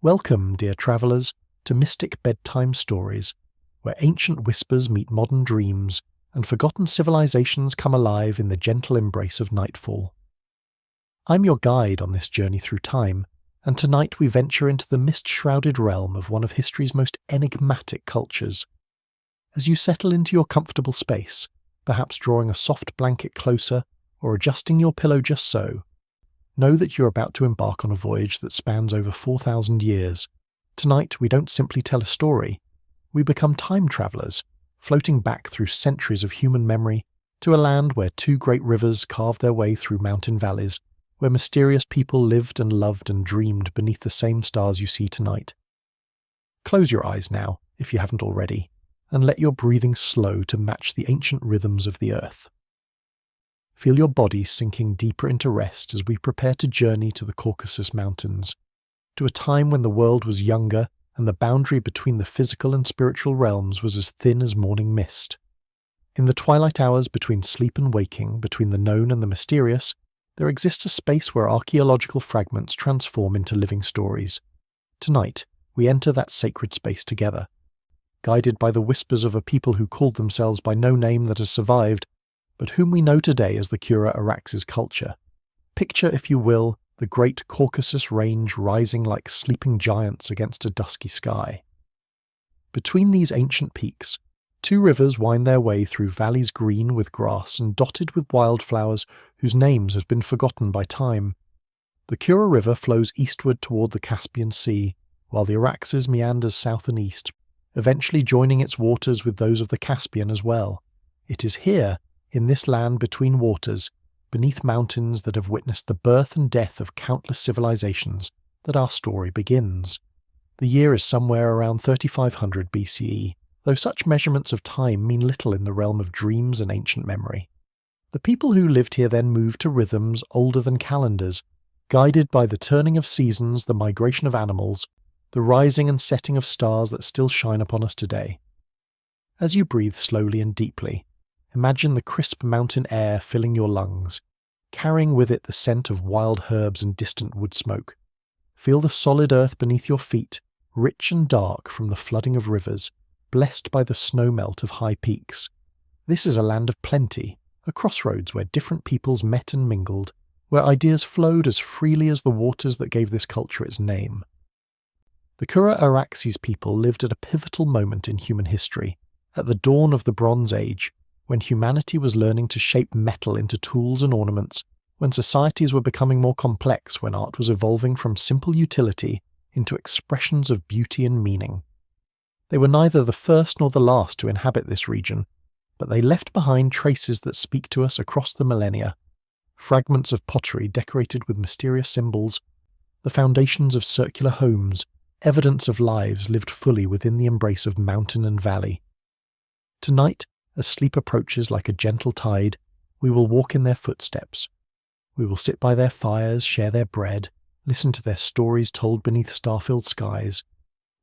Welcome, dear travellers, to mystic bedtime stories, where ancient whispers meet modern dreams and forgotten civilizations come alive in the gentle embrace of nightfall. I'm your guide on this journey through time, and tonight we venture into the mist-shrouded realm of one of history's most enigmatic cultures. As you settle into your comfortable space, perhaps drawing a soft blanket closer or adjusting your pillow just so, know that you're about to embark on a voyage that spans over 4,000 years. Tonight we don't simply tell a story, we become time travellers, floating back through centuries of human memory to a land where two great rivers carved their way through mountain valleys, where mysterious people lived and loved and dreamed beneath the same stars you see tonight. Close your eyes now, if you haven't already, and let your breathing slow to match the ancient rhythms of the earth. Feel your body sinking deeper into rest as we prepare to journey to the Caucasus Mountains, to a time when the world was younger and the boundary between the physical and spiritual realms was as thin as morning mist. In the twilight hours between sleep and waking, between the known and the mysterious, there exists a space where archaeological fragments transform into living stories. Tonight, we enter that sacred space together. Guided by the whispers of a people who called themselves by no name that has survived, but whom we know today as the Kura and Araxes culture. Picture, if you will, the great Caucasus range rising like sleeping giants against a dusky sky. Between these ancient peaks, two rivers wind their way through valleys green with grass and dotted with wildflowers whose names have been forgotten by time. The Kura River flows eastward toward the Caspian Sea, while the Araxes meanders south and east, eventually joining its waters with those of the Caspian as well. It is here, in this land between waters, beneath mountains that have witnessed the birth and death of countless civilizations, that our story begins. The year is somewhere around 3500 BCE, though such measurements of time mean little in the realm of dreams and ancient memory. The people who lived here then moved to rhythms older than calendars, guided by the turning of seasons, the migration of animals, the rising and setting of stars that still shine upon us today. As you breathe slowly and deeply, imagine the crisp mountain air filling your lungs, carrying with it the scent of wild herbs and distant wood smoke. Feel the solid earth beneath your feet, rich and dark from the flooding of rivers, blessed by the snow melt of high peaks. This is a land of plenty, a crossroads where different peoples met and mingled, where ideas flowed as freely as the waters that gave this culture its name. The Kura and Araxes people lived at a pivotal moment in human history, at the dawn of the Bronze Age, when humanity was learning to shape metal into tools and ornaments, when societies were becoming more complex, when art was evolving from simple utility into expressions of beauty and meaning. They were neither the first nor the last to inhabit this region, but they left behind traces that speak to us across the millennia, fragments of pottery decorated with mysterious symbols, the foundations of circular homes, evidence of lives lived fully within the embrace of mountain and valley. Tonight, as sleep approaches like a gentle tide, we will walk in their footsteps. We will sit by their fires, share their bread, listen to their stories told beneath star-filled skies.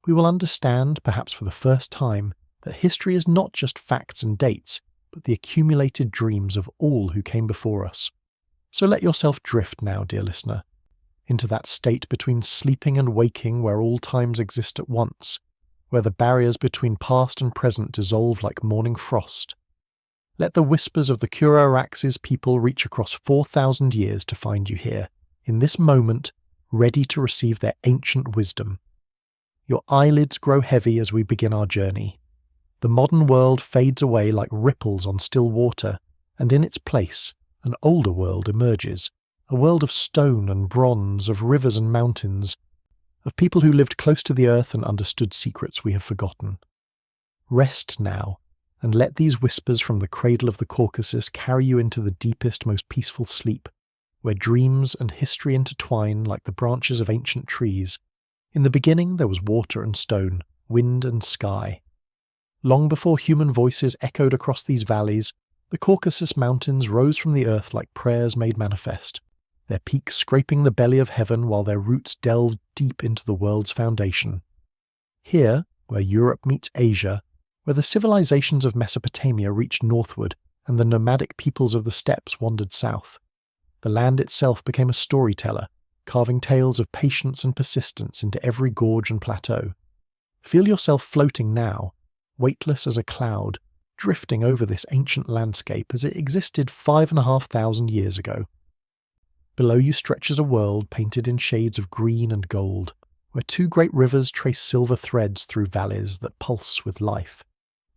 We will understand, perhaps for the first time, that history is not just facts and dates, but the accumulated dreams of all who came before us. So let yourself drift now, dear listener, into that state between sleeping and waking where all times exist at once, where the barriers between past and present dissolve like morning frost. Let the whispers of the Kura and Araxes people reach across 4,000 years to find you here, in this moment, ready to receive their ancient wisdom. Your eyelids grow heavy as we begin our journey. The modern world fades away like ripples on still water, and in its place, an older world emerges, a world of stone and bronze, of rivers and mountains, of people who lived close to the earth and understood secrets we have forgotten. Rest now, and let these whispers from the cradle of the Caucasus carry you into the deepest, most peaceful sleep, where dreams and history intertwine like the branches of ancient trees. In the beginning there was water and stone, wind and sky. Long before human voices echoed across these valleys, the Caucasus Mountains rose from the earth like prayers made manifest, their peaks scraping the belly of heaven while their roots delved deep into the world's foundation. Here, where Europe meets Asia, where the civilizations of Mesopotamia reached northward and the nomadic peoples of the steppes wandered south, the land itself became a storyteller, carving tales of patience and persistence into every gorge and plateau. Feel yourself floating now, weightless as a cloud, drifting over this ancient landscape as it existed 5,500 years ago. Below you stretches a world painted in shades of green and gold, where two great rivers trace silver threads through valleys that pulse with life.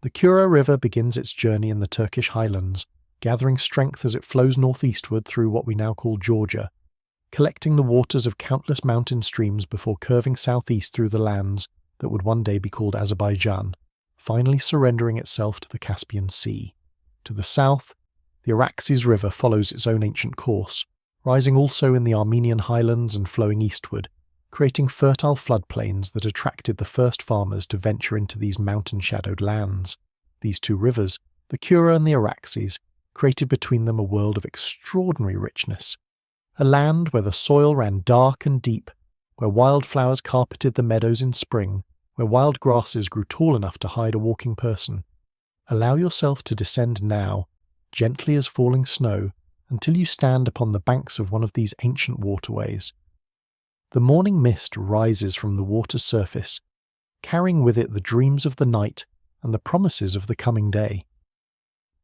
The Kura River begins its journey in the Turkish highlands, gathering strength as it flows northeastward through what we now call Georgia, collecting the waters of countless mountain streams before curving southeast through the lands that would one day be called Azerbaijan, finally surrendering itself to the Caspian Sea. To the south, the Araxes River follows its own ancient course, rising also in the Armenian highlands and flowing eastward, creating fertile floodplains that attracted the first farmers to venture into these mountain-shadowed lands. These two rivers, the Kura and the Araxes, created between them a world of extraordinary richness. A land where the soil ran dark and deep, where wildflowers carpeted the meadows in spring, where wild grasses grew tall enough to hide a walking person. Allow yourself to descend now, gently as falling snow, until you stand upon the banks of one of these ancient waterways. The morning mist rises from the water's surface, carrying with it the dreams of the night and the promises of the coming day.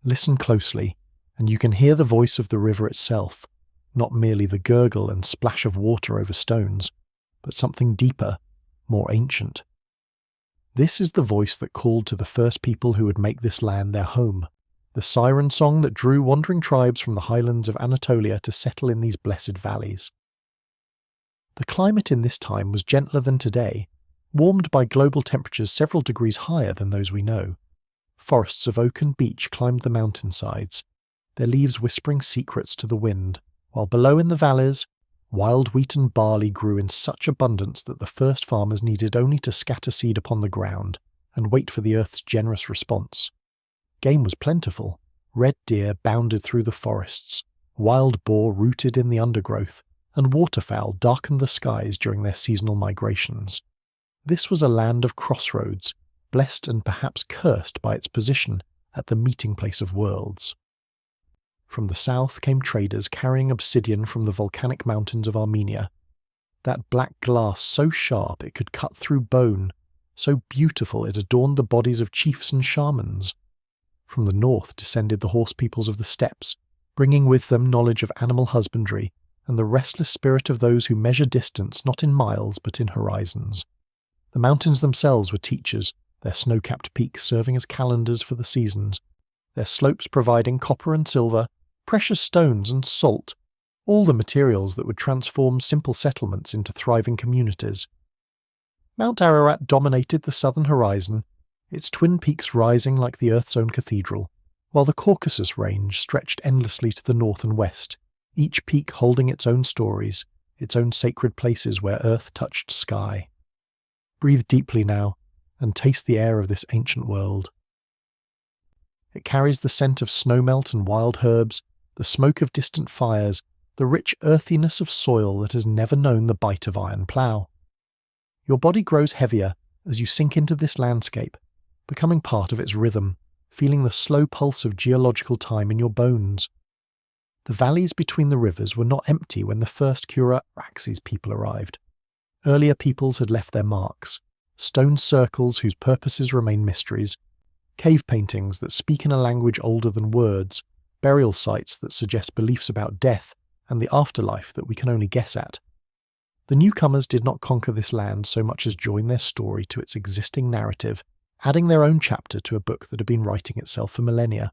Listen closely, and you can hear the voice of the river itself, not merely the gurgle and splash of water over stones, but something deeper, more ancient. This is the voice that called to the first people who would make this land their home, the siren song that drew wandering tribes from the highlands of Anatolia to settle in these blessed valleys. The climate in this time was gentler than today, warmed by global temperatures several degrees higher than those we know. Forests of oak and beech climbed the mountainsides, their leaves whispering secrets to the wind, while below in the valleys, wild wheat and barley grew in such abundance that the first farmers needed only to scatter seed upon the ground and wait for the earth's generous response. Game was plentiful. Red deer bounded through the forests, wild boar rooted in the undergrowth, and waterfowl darkened the skies during their seasonal migrations. This was a land of crossroads, blessed and perhaps cursed by its position at the meeting place of worlds. From the south came traders carrying obsidian from the volcanic mountains of Armenia. That black glass so sharp it could cut through bone, so beautiful it adorned the bodies of chiefs and shamans. From the north descended the horse peoples of the steppes, bringing with them knowledge of animal husbandry and the restless spirit of those who measure distance not in miles but in horizons. The mountains themselves were teachers, their snow-capped peaks serving as calendars for the seasons, their slopes providing copper and silver, precious stones and salt, all the materials that would transform simple settlements into thriving communities. Mount Ararat dominated the southern horizon, its twin peaks rising like the Earth's own cathedral, while the Caucasus range stretched endlessly to the north and west, each peak holding its own stories, its own sacred places where Earth touched sky. Breathe deeply now, and taste the air of this ancient world. It carries the scent of snowmelt and wild herbs, the smoke of distant fires, the rich earthiness of soil that has never known the bite of iron plough. Your body grows heavier as you sink into this landscape, becoming part of its rhythm, feeling the slow pulse of geological time in your bones. The valleys between the rivers were not empty when the first Kura Araxes people arrived. Earlier peoples had left their marks, stone circles whose purposes remain mysteries, cave paintings that speak in a language older than words, burial sites that suggest beliefs about death and the afterlife that we can only guess at. The newcomers did not conquer this land so much as join their story to its existing narrative, adding their own chapter to a book that had been writing itself for millennia.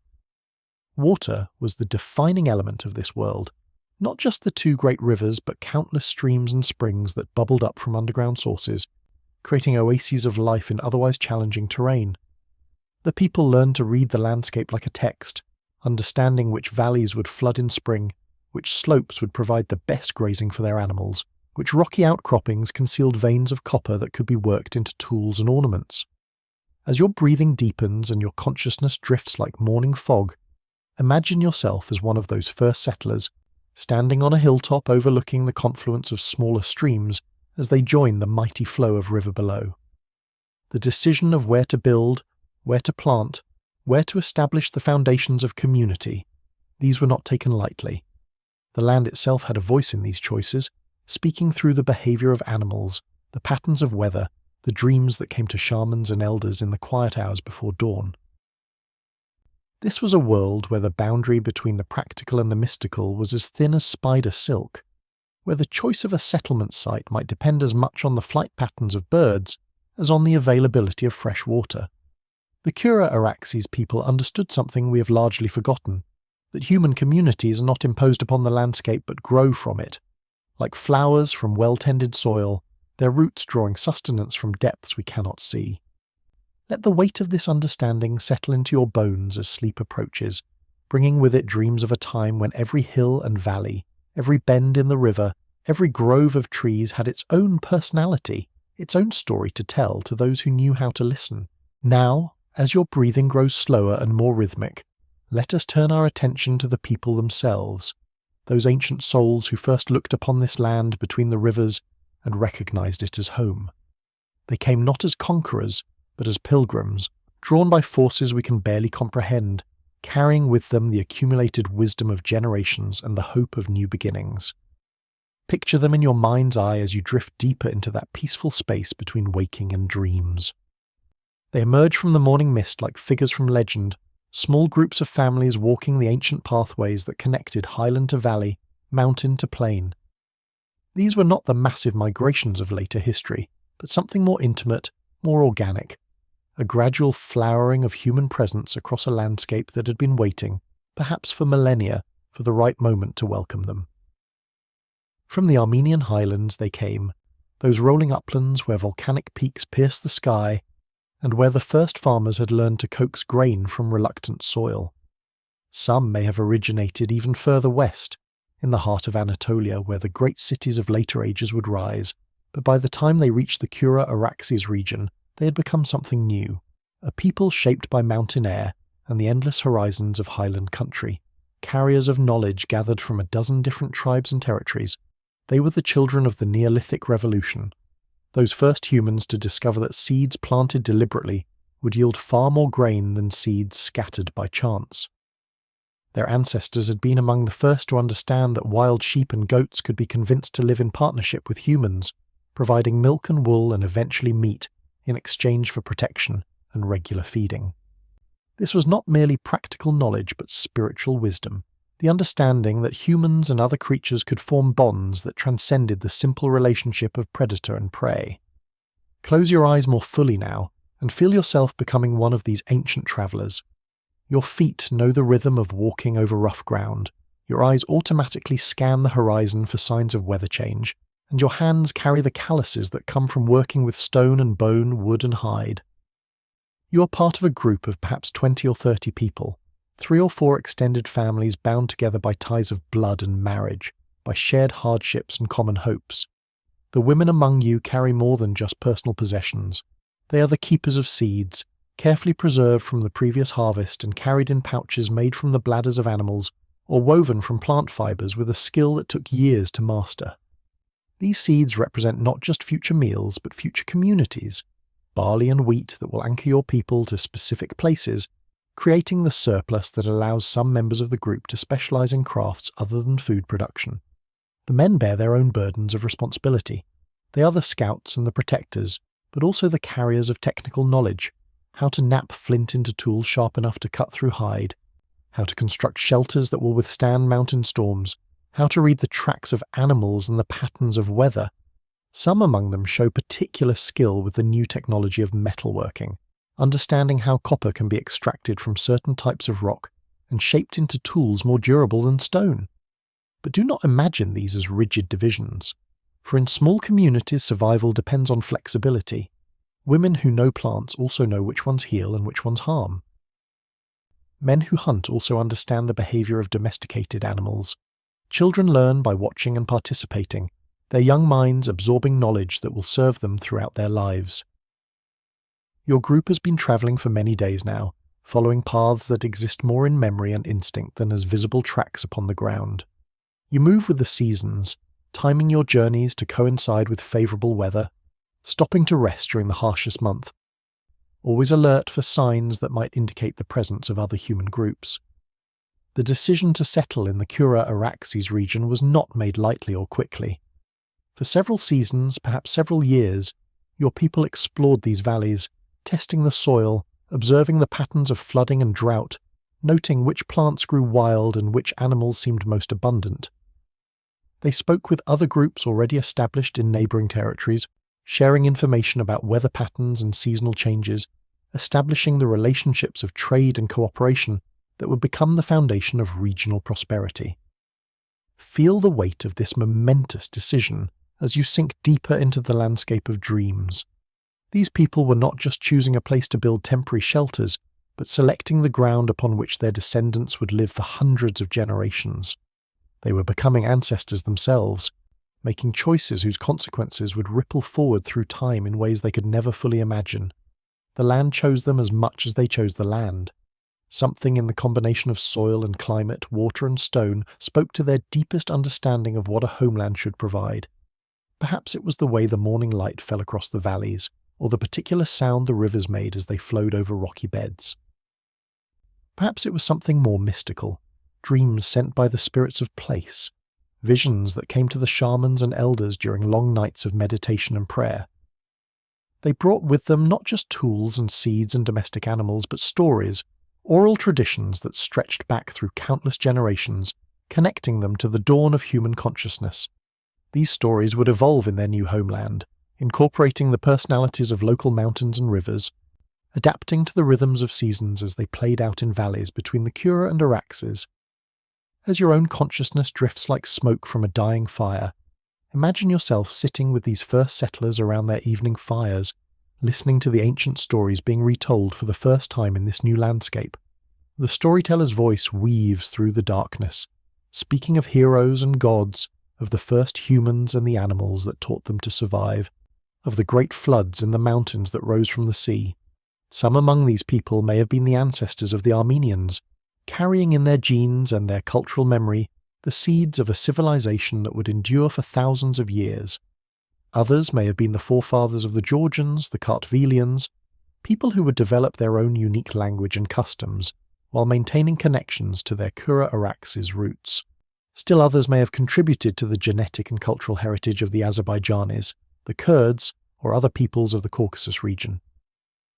Water was the defining element of this world, not just the two great rivers but countless streams and springs that bubbled up from underground sources, creating oases of life in otherwise challenging terrain. The people learned to read the landscape like a text, understanding which valleys would flood in spring, which slopes would provide the best grazing for their animals, which rocky outcroppings concealed veins of copper that could be worked into tools and ornaments. As your breathing deepens and your consciousness drifts like morning fog, imagine yourself as one of those first settlers, standing on a hilltop overlooking the confluence of smaller streams as they join the mighty flow of river below. The decision of where to build, where to plant, where to establish the foundations of community, these were not taken lightly. The land itself had a voice in these choices, speaking through the behavior of animals, the patterns of weather, the dreams that came to shamans and elders in the quiet hours before dawn. This was a world where the boundary between the practical and the mystical was as thin as spider silk, where the choice of a settlement site might depend as much on the flight patterns of birds as on the availability of fresh water. The Kura Araxes people understood something we have largely forgotten, that human communities are not imposed upon the landscape but grow from it. Like flowers from well-tended soil, their roots drawing sustenance from depths we cannot see. Let the weight of this understanding settle into your bones as sleep approaches, bringing with it dreams of a time when every hill and valley, every bend in the river, every grove of trees had its own personality, its own story to tell to those who knew how to listen. Now, as your breathing grows slower and more rhythmic, let us turn our attention to the people themselves, those ancient souls who first looked upon this land between the rivers and recognized it as home. They came not as conquerors, but as pilgrims, drawn by forces we can barely comprehend, carrying with them the accumulated wisdom of generations and the hope of new beginnings. Picture them in your mind's eye as you drift deeper into that peaceful space between waking and dreams. They emerge from the morning mist like figures from legend, small groups of families walking the ancient pathways that connected highland to valley, mountain to plain. These were not the massive migrations of later history, but something more intimate, more organic, a gradual flowering of human presence across a landscape that had been waiting, perhaps for millennia, for the right moment to welcome them. From the Armenian highlands they came, those rolling uplands where volcanic peaks pierced the sky, and where the first farmers had learned to coax grain from reluctant soil. Some may have originated even further west, in the heart of Anatolia where the great cities of later ages would rise, but by the time they reached the Kura Araxes region, they had become something new, a people shaped by mountain air and the endless horizons of highland country, carriers of knowledge gathered from a dozen different tribes and territories. They were the children of the Neolithic Revolution, those first humans to discover that seeds planted deliberately would yield far more grain than seeds scattered by chance. Their ancestors had been among the first to understand that wild sheep and goats could be convinced to live in partnership with humans, providing milk and wool and eventually meat in exchange for protection and regular feeding. This was not merely practical knowledge but spiritual wisdom, the understanding that humans and other creatures could form bonds that transcended the simple relationship of predator and prey. Close your eyes more fully now and feel yourself becoming one of these ancient travellers. Your feet know the rhythm of walking over rough ground, your eyes automatically scan the horizon for signs of weather change, and your hands carry the calluses that come from working with stone and bone, wood and hide. You are part of a group of perhaps 20 or 30 people, 3 or 4 extended families bound together by ties of blood and marriage, by shared hardships and common hopes. The women among you carry more than just personal possessions. They are the keepers of seeds, carefully preserved from the previous harvest and carried in pouches made from the bladders of animals or woven from plant fibers with a skill that took years to master. These seeds represent not just future meals but future communities, barley and wheat that will anchor your people to specific places, creating the surplus that allows some members of the group to specialize in crafts other than food production. The men bear their own burdens of responsibility. They are the scouts and the protectors, but also the carriers of technical knowledge, how to knap flint into tools sharp enough to cut through hide, how to construct shelters that will withstand mountain storms, how to read the tracks of animals and the patterns of weather. Some among them show particular skill with the new technology of metalworking, understanding how copper can be extracted from certain types of rock and shaped into tools more durable than stone. But do not imagine these as rigid divisions, for in small communities survival depends on flexibility. Women who know plants also know which ones heal and which ones harm. Men who hunt also understand the behavior of domesticated animals. Children learn by watching and participating, their young minds absorbing knowledge that will serve them throughout their lives. Your group has been travelling for many days now, following paths that exist more in memory and instinct than as visible tracks upon the ground. You move with the seasons, timing your journeys to coincide with favourable weather, stopping to rest during the harshest month, always alert for signs that might indicate the presence of other human groups. The decision to settle in the Kura Araxes region was not made lightly or quickly. For several seasons, perhaps several years, your people explored these valleys, testing the soil, observing the patterns of flooding and drought, noting which plants grew wild and which animals seemed most abundant. They spoke with other groups already established in neighbouring territories, sharing information about weather patterns and seasonal changes, establishing the relationships of trade and cooperation that would become the foundation of regional prosperity. Feel the weight of this momentous decision as you sink deeper into the landscape of dreams. These people were not just choosing a place to build temporary shelters, but selecting the ground upon which their descendants would live for hundreds of generations. They were becoming ancestors themselves, making choices whose consequences would ripple forward through time in ways they could never fully imagine. The land chose them as much as they chose the land. Something in the combination of soil and climate, water and stone, spoke to their deepest understanding of what a homeland should provide. Perhaps it was the way the morning light fell across the valleys, or the particular sound the rivers made as they flowed over rocky beds. Perhaps it was something more mystical, dreams sent by the spirits of place, visions that came to the shamans and elders during long nights of meditation and prayer. They brought with them not just tools and seeds and domestic animals, but stories, oral traditions that stretched back through countless generations, connecting them to the dawn of human consciousness. These stories would evolve in their new homeland, incorporating the personalities of local mountains and rivers, adapting to the rhythms of seasons as they played out in valleys between the Kura and Araxes. As your own consciousness drifts like smoke from a dying fire, imagine yourself sitting with these first settlers around their evening fires, listening to the ancient stories being retold for the first time in this new landscape. The storyteller's voice weaves through the darkness, speaking of heroes and gods, of the first humans and the animals that taught them to survive, of the great floods in the mountains that rose from the sea. Some among these people may have been the ancestors of the Armenians, carrying in their genes and their cultural memory the seeds of a civilization that would endure for thousands of years. Others may have been the forefathers of the Georgians, the Kartvelians, people who would develop their own unique language and customs, while maintaining connections to their Kura Araxes roots. Still others may have contributed to the genetic and cultural heritage of the Azerbaijanis, the Kurds, or other peoples of the Caucasus region.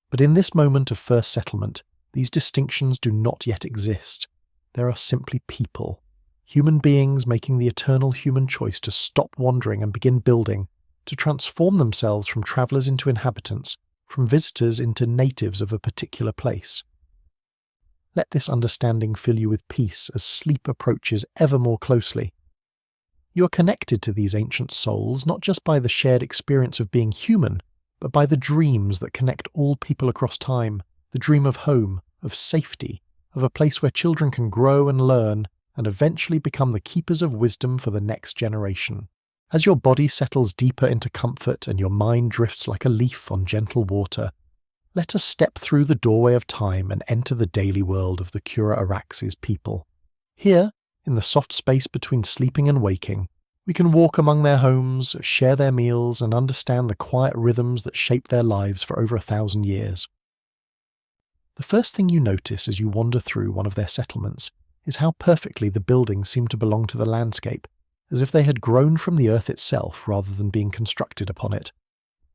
But in this moment of first settlement, these distinctions do not yet exist. There are simply people. Human beings making the eternal human choice to stop wandering and begin building, to transform themselves from travellers into inhabitants, from visitors into natives of a particular place. Let this understanding fill you with peace as sleep approaches ever more closely. You are connected to these ancient souls not just by the shared experience of being human, but by the dreams that connect all people across time, the dream of home, of safety, of a place where children can grow and learn, and eventually become the keepers of wisdom for the next generation. As your body settles deeper into comfort and your mind drifts like a leaf on gentle water, let us step through the doorway of time and enter the daily world of the Kura Araxes people. Here, in the soft space between sleeping and waking, we can walk among their homes, share their meals, and understand the quiet rhythms that shape their lives for over 1,000 years. The first thing you notice as you wander through one of their settlements is how perfectly the buildings seem to belong to the landscape, as if they had grown from the earth itself rather than being constructed upon it.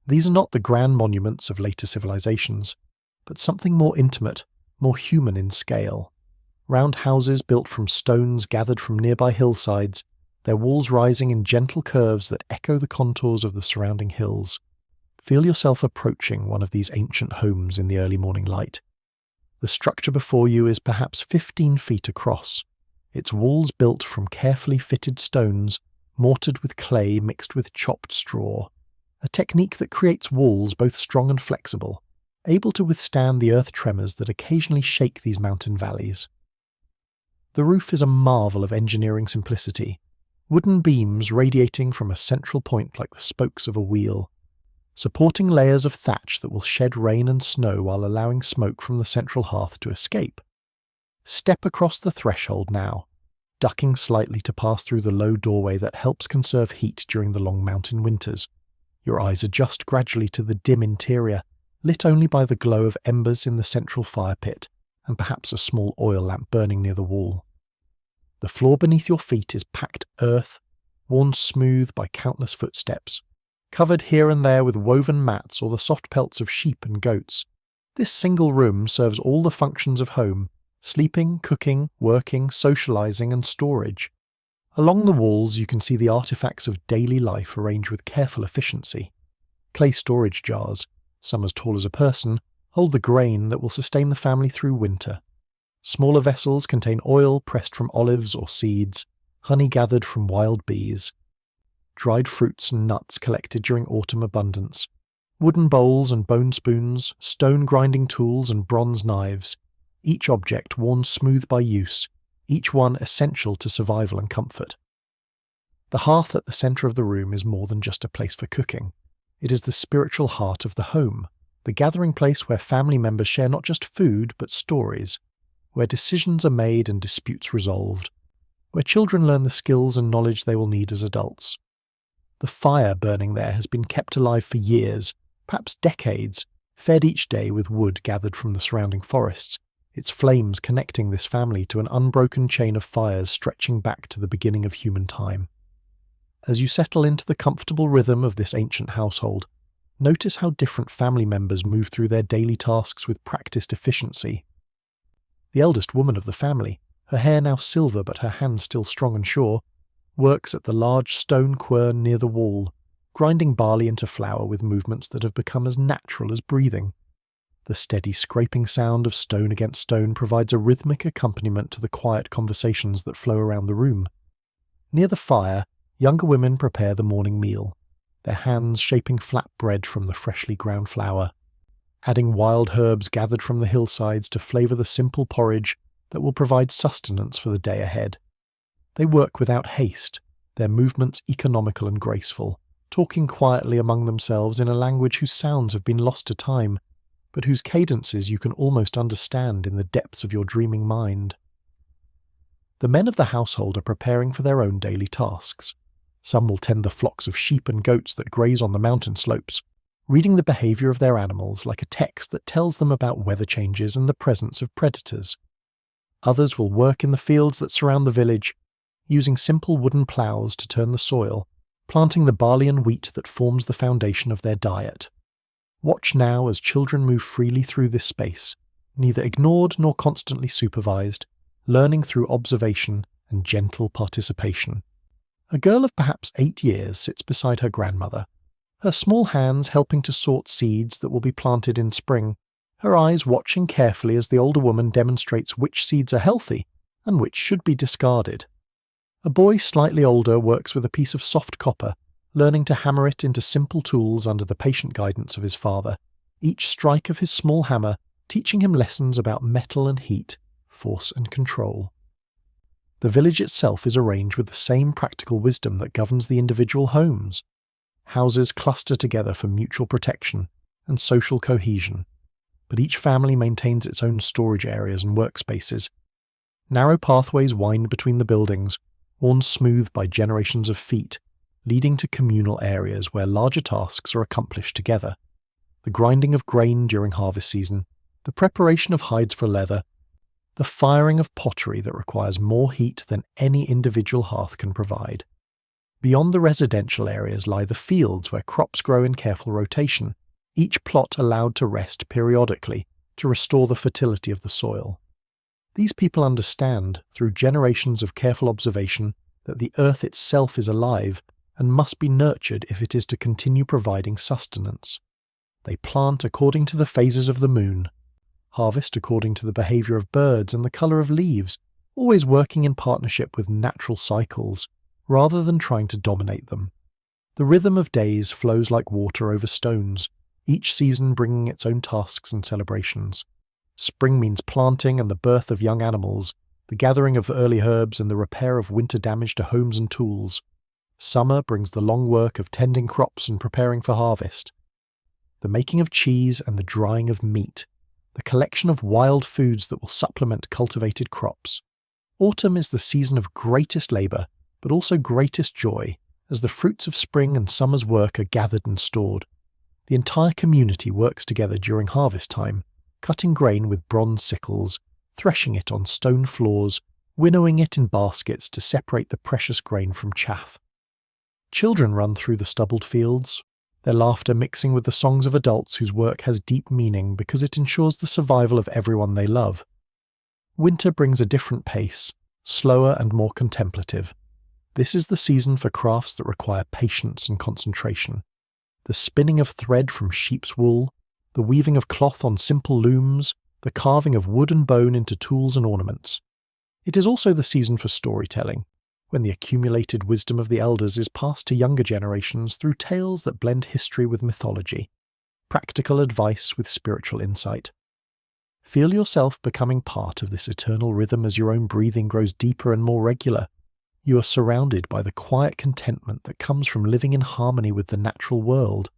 These are not the grand monuments of later civilizations, but something more intimate, more human in scale. Round houses built from stones gathered from nearby hillsides, their walls rising in gentle curves that echo the contours of the surrounding hills. Feel yourself approaching one of these ancient homes in the early morning light. The structure before you is perhaps 15 feet across, its walls built from carefully fitted stones, mortared with clay mixed with chopped straw, a technique that creates walls both strong and flexible, able to withstand the earth tremors that occasionally shake these mountain valleys. The roof is a marvel of engineering simplicity, wooden beams radiating from a central point like the spokes of a wheel, supporting layers of thatch that will shed rain and snow while allowing smoke from the central hearth to escape. Step across the threshold now, ducking slightly to pass through the low doorway that helps conserve heat during the long mountain winters. Your eyes adjust gradually to the dim interior, lit only by the glow of embers in the central fire pit, and perhaps a small oil lamp burning near the wall. The floor beneath your feet is packed earth, worn smooth by countless footsteps. Covered here and there with woven mats or the soft pelts of sheep and goats, this single room serves all the functions of home: sleeping, cooking, working, socializing, and storage. Along the walls you can see the artifacts of daily life arranged with careful efficiency. Clay storage jars, some as tall as a person, hold the grain that will sustain the family through winter. Smaller vessels contain oil pressed from olives or seeds, honey gathered from wild bees, dried fruits and nuts collected during autumn abundance, wooden bowls and bone spoons, stone grinding tools and bronze knives, each object worn smooth by use, each one essential to survival and comfort. The hearth at the centre of the room is more than just a place for cooking. It is the spiritual heart of the home, the gathering place where family members share not just food but stories, where decisions are made and disputes resolved, where children learn the skills and knowledge they will need as adults. The fire burning there has been kept alive for years, perhaps decades, fed each day with wood gathered from the surrounding forests, its flames connecting this family to an unbroken chain of fires stretching back to the beginning of human time. As you settle into the comfortable rhythm of this ancient household, notice how different family members move through their daily tasks with practiced efficiency. The eldest woman of the family, her hair now silver but her hands still strong and sure, works at the large stone quern near the wall, grinding barley into flour with movements that have become as natural as breathing. The steady scraping sound of stone against stone provides a rhythmic accompaniment to the quiet conversations that flow around the room. Near the fire, younger women prepare the morning meal, their hands shaping flat bread from the freshly ground flour, adding wild herbs gathered from the hillsides to flavour the simple porridge that will provide sustenance for the day ahead. They work without haste, their movements economical and graceful, talking quietly among themselves in a language whose sounds have been lost to time, but whose cadences you can almost understand in the depths of your dreaming mind. The men of the household are preparing for their own daily tasks. Some will tend the flocks of sheep and goats that graze on the mountain slopes, reading the behaviour of their animals like a text that tells them about weather changes and the presence of predators. Others will work in the fields that surround the village, using simple wooden ploughs to turn the soil, planting the barley and wheat that forms the foundation of their diet. Watch now as children move freely through this space, neither ignored nor constantly supervised, learning through observation and gentle participation. A girl of perhaps 8 years sits beside her grandmother, her small hands helping to sort seeds that will be planted in spring, her eyes watching carefully as the older woman demonstrates which seeds are healthy and which should be discarded. A boy slightly older works with a piece of soft copper, learning to hammer it into simple tools under the patient guidance of his father, each strike of his small hammer teaching him lessons about metal and heat, force and control. The village itself is arranged with the same practical wisdom that governs the individual homes. Houses cluster together for mutual protection and social cohesion, but each family maintains its own storage areas and workspaces. Narrow pathways wind between the buildings, worn smooth by generations of feet, leading to communal areas where larger tasks are accomplished together. The grinding of grain during harvest season, the preparation of hides for leather, the firing of pottery that requires more heat than any individual hearth can provide. Beyond the residential areas lie the fields where crops grow in careful rotation, each plot allowed to rest periodically to restore the fertility of the soil. These people understand, through generations of careful observation, that the earth itself is alive and must be nurtured if it is to continue providing sustenance. They plant according to the phases of the moon, harvest according to the behaviour of birds and the colour of leaves, always working in partnership with natural cycles, rather than trying to dominate them. The rhythm of days flows like water over stones, each season bringing its own tasks and celebrations. Spring means planting and the birth of young animals, the gathering of early herbs and the repair of winter damage to homes and tools. Summer brings the long work of tending crops and preparing for harvest. The making of cheese and the drying of meat, the collection of wild foods that will supplement cultivated crops. Autumn is the season of greatest labour, but also greatest joy, as the fruits of spring and summer's work are gathered and stored. The entire community works together during harvest time, cutting grain with bronze sickles, threshing it on stone floors, winnowing it in baskets to separate the precious grain from chaff. Children run through the stubbled fields, their laughter mixing with the songs of adults whose work has deep meaning because it ensures the survival of everyone they love. Winter brings a different pace, slower and more contemplative. This is the season for crafts that require patience and concentration. The spinning of thread from sheep's wool, the weaving of cloth on simple looms, the carving of wood and bone into tools and ornaments. It is also the season for storytelling, when the accumulated wisdom of the elders is passed to younger generations through tales that blend history with mythology, practical advice with spiritual insight. Feel yourself becoming part of this eternal rhythm as your own breathing grows deeper and more regular. You are surrounded by the quiet contentment that comes from living in harmony with the natural world,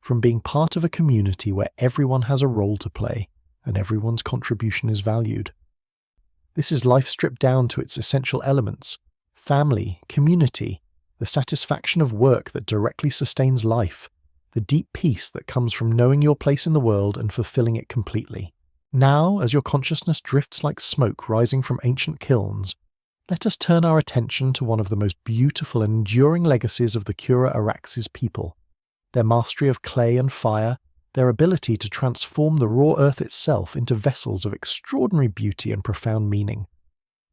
from being part of a community where everyone has a role to play and everyone's contribution is valued. This is life stripped down to its essential elements: family, community, the satisfaction of work that directly sustains life, the deep peace that comes from knowing your place in the world and fulfilling it completely. Now, as your consciousness drifts like smoke rising from ancient kilns, let us turn our attention to one of the most beautiful and enduring legacies of the Kura and Araxes people: their mastery of clay and fire, their ability to transform the raw earth itself into vessels of extraordinary beauty and profound meaning.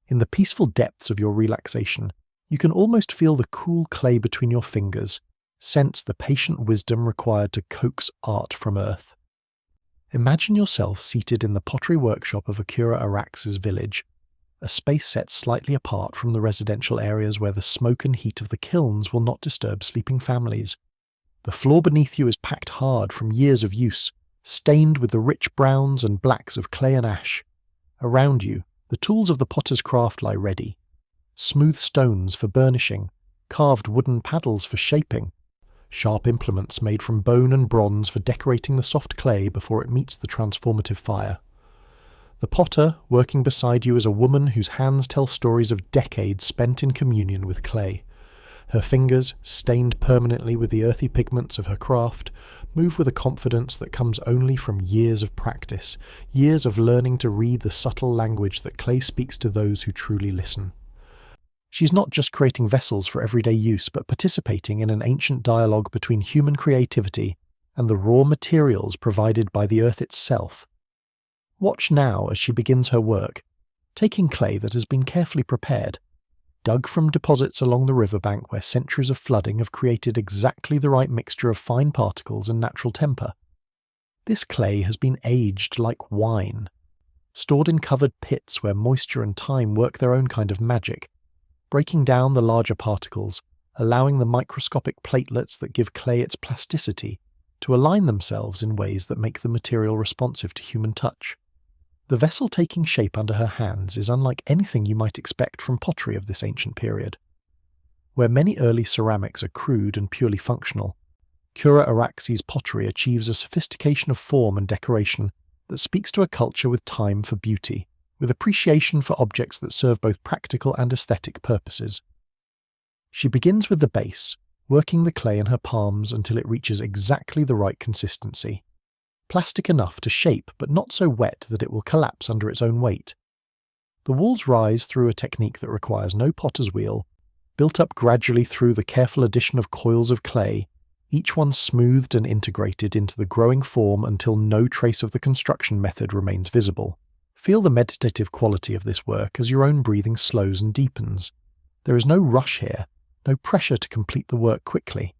In the peaceful depths of your relaxation, you can almost feel the cool clay between your fingers, sense the patient wisdom required to coax art from earth. Imagine yourself seated in the pottery workshop of a Kura and Araxes village, a space set slightly apart from the residential areas where the smoke and heat of the kilns will not disturb sleeping families. The floor beneath you is packed hard from years of use, stained with the rich browns and blacks of clay and ash. Around you, the tools of the potter's craft lie ready: smooth stones for burnishing, carved wooden paddles for shaping, sharp implements made from bone and bronze for decorating the soft clay before it meets the transformative fire. The potter, working beside you, is a woman whose hands tell stories of decades spent in communion with clay. Her fingers, stained permanently with the earthy pigments of her craft, move with a confidence that comes only from years of practice, years of learning to read the subtle language that clay speaks to those who truly listen. She's not just creating vessels for everyday use, but participating in an ancient dialogue between human creativity and the raw materials provided by the earth itself. Watch now as she begins her work, taking clay that has been carefully prepared, dug from deposits along the riverbank where centuries of flooding have created exactly the right mixture of fine particles and natural temper. This clay has been aged like wine, stored in covered pits where moisture and time work their own kind of magic, breaking down the larger particles, allowing the microscopic platelets that give clay its plasticity to align themselves in ways that make the material responsive to human touch. The vessel taking shape under her hands is unlike anything you might expect from pottery of this ancient period. Where many early ceramics are crude and purely functional, Kura and Araxes pottery achieves a sophistication of form and decoration that speaks to a culture with time for beauty, with appreciation for objects that serve both practical and aesthetic purposes. She begins with the base, working the clay in her palms until it reaches exactly the right consistency. Plastic enough to shape but not so wet that it will collapse under its own weight. The walls rise through a technique that requires no potter's wheel, built up gradually through the careful addition of coils of clay, each one smoothed and integrated into the growing form until no trace of the construction method remains visible. Feel the meditative quality of this work as your own breathing slows and deepens. There is no rush here, no pressure to complete the work quickly.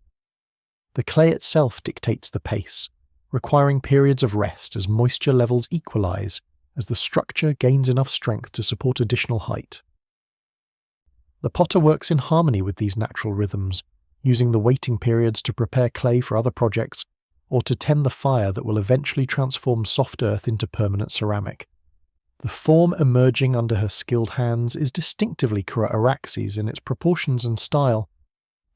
The clay itself dictates the pace, requiring periods of rest as moisture levels equalize, as the structure gains enough strength to support additional height. The potter works in harmony with these natural rhythms, using the waiting periods to prepare clay for other projects, or to tend the fire that will eventually transform soft earth into permanent ceramic. The form emerging under her skilled hands is distinctively Kura and Araxes in its proportions and style.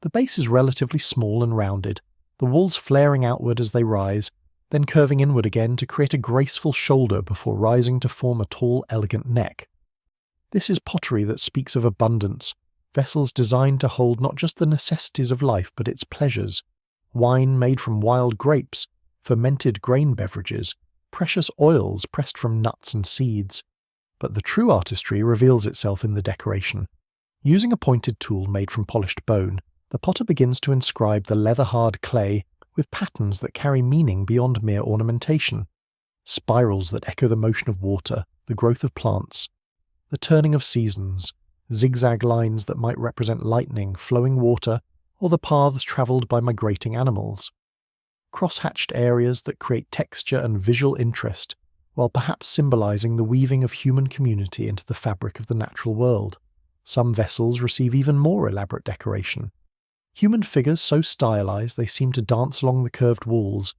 The base is relatively small and rounded, the walls flaring outward as they rise, then curving inward again to create a graceful shoulder before rising to form a tall, elegant neck. This is pottery that speaks of abundance, vessels designed to hold not just the necessities of life but its pleasures: wine made from wild grapes, fermented grain beverages, precious oils pressed from nuts and seeds. But the true artistry reveals itself in the decoration. Using a pointed tool made from polished bone, the potter begins to inscribe the leather-hard clay with patterns that carry meaning beyond mere ornamentation. Spirals that echo the motion of water, the growth of plants, the turning of seasons, zigzag lines that might represent lightning, flowing water, or the paths travelled by migrating animals. Cross-hatched areas that create texture and visual interest, while perhaps symbolising the weaving of human community into the fabric of the natural world. Some vessels receive even more elaborate decoration. Human figures so stylised they seem to dance along the curved walls,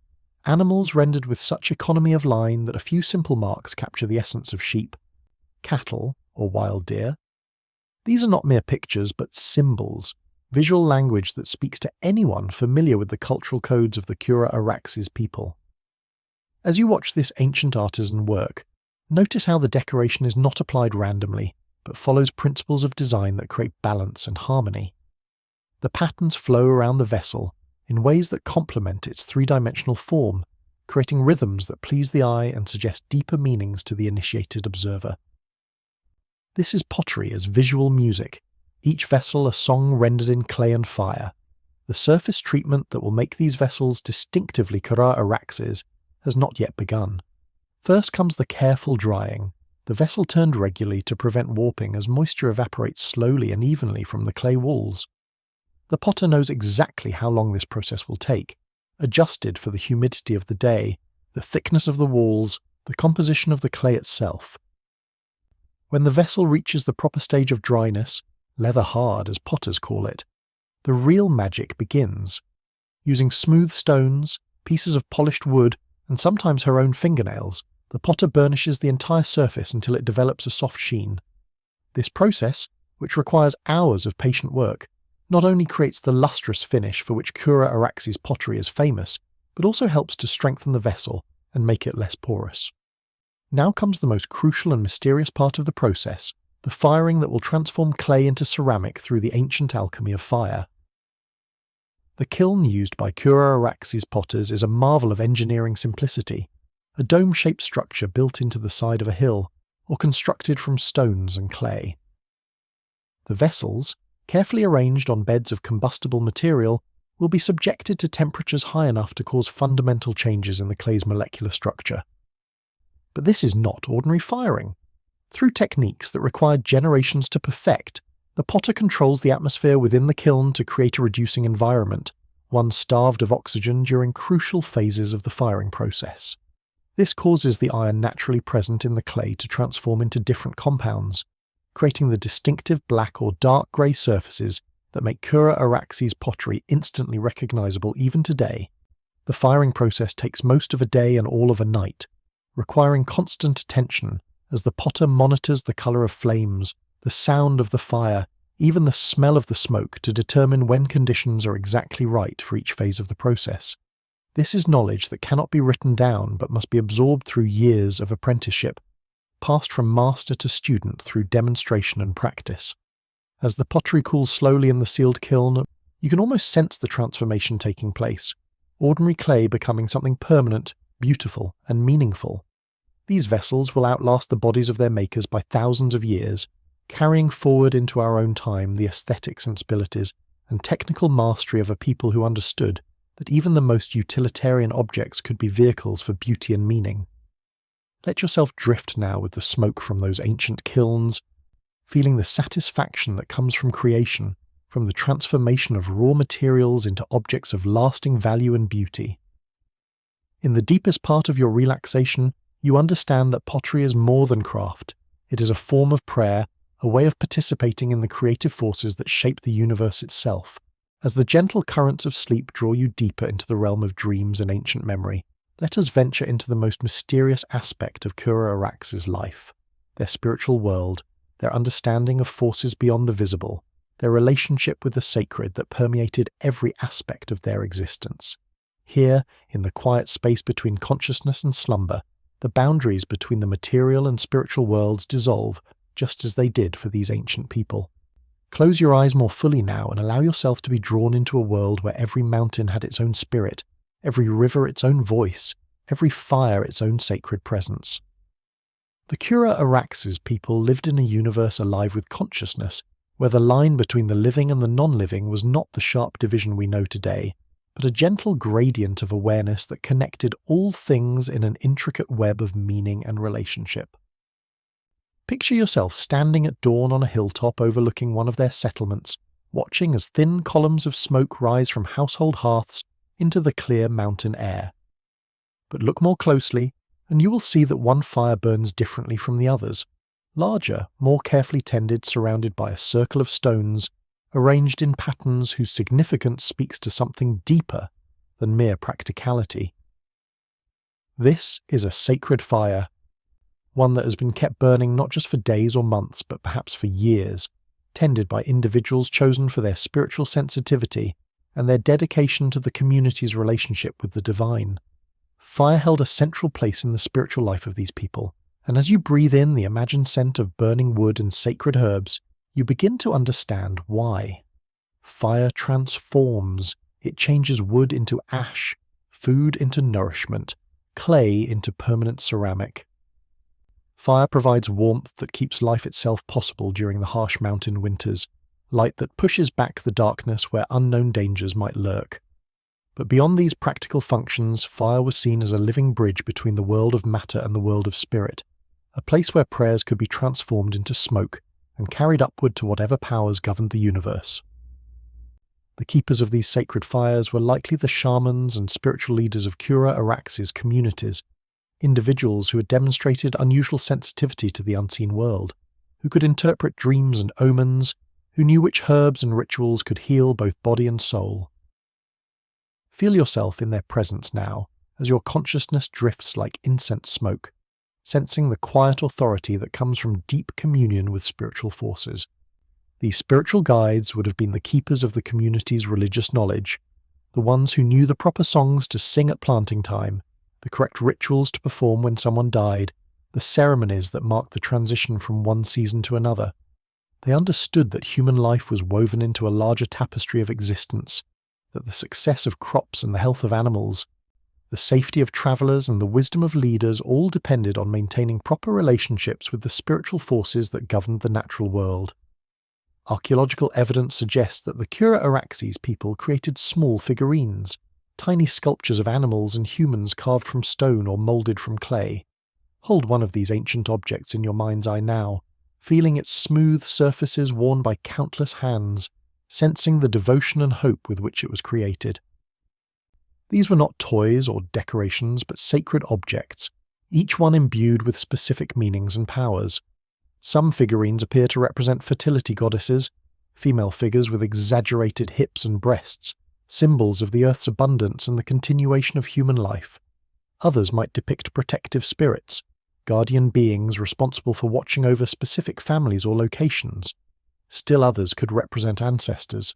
animals rendered with such economy of line that a few simple marks capture the essence of sheep, cattle, or wild deer. These are not mere pictures, but symbols, visual language that speaks to anyone familiar with the cultural codes of the Kura and Araxes people. As you watch this ancient artisan work, notice how the decoration is not applied randomly, but follows principles of design that create balance and harmony. The patterns flow around the vessel in ways that complement its three-dimensional form, creating rhythms that please the eye and suggest deeper meanings to the initiated observer. This is pottery as visual music, each vessel a song rendered in clay and fire. The surface treatment that will make these vessels distinctively Kura and Araxes has not yet begun. First comes the careful drying, the vessel turned regularly to prevent warping as moisture evaporates slowly and evenly from the clay walls. The potter knows exactly how long this process will take, adjusted for the humidity of the day, the thickness of the walls, the composition of the clay itself. When the vessel reaches the proper stage of dryness, leather hard as potters call it, the real magic begins. Using smooth stones, pieces of polished wood, and sometimes her own fingernails, the potter burnishes the entire surface until it develops a soft sheen. This process, which requires hours of patient work, not only creates the lustrous finish for which Kura and Araxes pottery is famous, but also helps to strengthen the vessel and make it less porous. Now comes the most crucial and mysterious part of the process, the firing that will transform clay into ceramic through the ancient alchemy of fire. The kiln used by Kura and Araxes potters is a marvel of engineering simplicity, a dome-shaped structure built into the side of a hill, or constructed from stones and clay. The vessels, carefully arranged on beds of combustible material, will be subjected to temperatures high enough to cause fundamental changes in the clay's molecular structure. But this is not ordinary firing. Through techniques that require generations to perfect, the potter controls the atmosphere within the kiln to create a reducing environment, one starved of oxygen during crucial phases of the firing process. This causes the iron naturally present in the clay to transform into different compounds, creating the distinctive black or dark grey surfaces that make Kura and Araxes pottery instantly recognisable even today. The firing process takes most of a day and all of a night, requiring constant attention as the potter monitors the colour of flames, the sound of the fire, even the smell of the smoke to determine when conditions are exactly right for each phase of the process. This is knowledge that cannot be written down but must be absorbed through years of apprenticeship, passed from master to student through demonstration and practice. As the pottery cools slowly in the sealed kiln, you can almost sense the transformation taking place, ordinary clay becoming something permanent, beautiful, and meaningful. These vessels will outlast the bodies of their makers by thousands of years, carrying forward into our own time the aesthetic sensibilities and technical mastery of a people who understood that even the most utilitarian objects could be vehicles for beauty and meaning. Let yourself drift now with the smoke from those ancient kilns, feeling the satisfaction that comes from creation, from the transformation of raw materials into objects of lasting value and beauty. In the deepest part of your relaxation, you understand that pottery is more than craft. It is a form of prayer, a way of participating in the creative forces that shape the universe itself. As the gentle currents of sleep draw you deeper into the realm of dreams and ancient memory, let us venture into the most mysterious aspect of Kura and Araxes' life, their spiritual world, their understanding of forces beyond the visible, their relationship with the sacred that permeated every aspect of their existence. Here, in the quiet space between consciousness and slumber, the boundaries between the material and spiritual worlds dissolve, just as they did for these ancient people. Close your eyes more fully now and allow yourself to be drawn into a world where every mountain had its own spirit, every river its own voice, every fire its own sacred presence. The Kura and Araxes people lived in a universe alive with consciousness, where the line between the living and the non-living was not the sharp division we know today, but a gentle gradient of awareness that connected all things in an intricate web of meaning and relationship. Picture yourself standing at dawn on a hilltop overlooking one of their settlements, watching as thin columns of smoke rise from household hearths into the clear mountain air. But look more closely, and you will see that one fire burns differently from the others, larger, more carefully tended, surrounded by a circle of stones, arranged in patterns whose significance speaks to something deeper than mere practicality. This is a sacred fire, one that has been kept burning not just for days or months, but perhaps for years, tended by individuals chosen for their spiritual sensitivity and their dedication to the community's relationship with the divine. Fire held a central place in the spiritual life of these people, and as you breathe in the imagined scent of burning wood and sacred herbs, you begin to understand why. Fire transforms. It changes wood into ash, food into nourishment, clay into permanent ceramic. Fire provides warmth that keeps life itself possible during the harsh mountain winters, light that pushes back the darkness where unknown dangers might lurk. But beyond these practical functions, fire was seen as a living bridge between the world of matter and the world of spirit, a place where prayers could be transformed into smoke and carried upward to whatever powers governed the universe. The keepers of these sacred fires were likely the shamans and spiritual leaders of Kura and Araxes communities, individuals who had demonstrated unusual sensitivity to the unseen world, who could interpret dreams and omens, who knew which herbs and rituals could heal both body and soul. Feel yourself in their presence now, as your consciousness drifts like incense smoke, sensing the quiet authority that comes from deep communion with spiritual forces. These spiritual guides would have been the keepers of the community's religious knowledge, the ones who knew the proper songs to sing at planting time, the correct rituals to perform when someone died, the ceremonies that marked the transition from one season to another. They understood that human life was woven into a larger tapestry of existence, that the success of crops and the health of animals, the safety of travelers and the wisdom of leaders all depended on maintaining proper relationships with the spiritual forces that governed the natural world. Archaeological evidence suggests that the Kura and Araxes people created small figurines, tiny sculptures of animals and humans carved from stone or moulded from clay. Hold one of these ancient objects in your mind's eye now, feeling its smooth surfaces worn by countless hands, sensing the devotion and hope with which it was created. These were not toys or decorations, but sacred objects, each one imbued with specific meanings and powers. Some figurines appear to represent fertility goddesses, female figures with exaggerated hips and breasts, symbols of the earth's abundance and the continuation of human life. Others might depict protective spirits, guardian beings responsible for watching over specific families or locations. Still others could represent ancestors,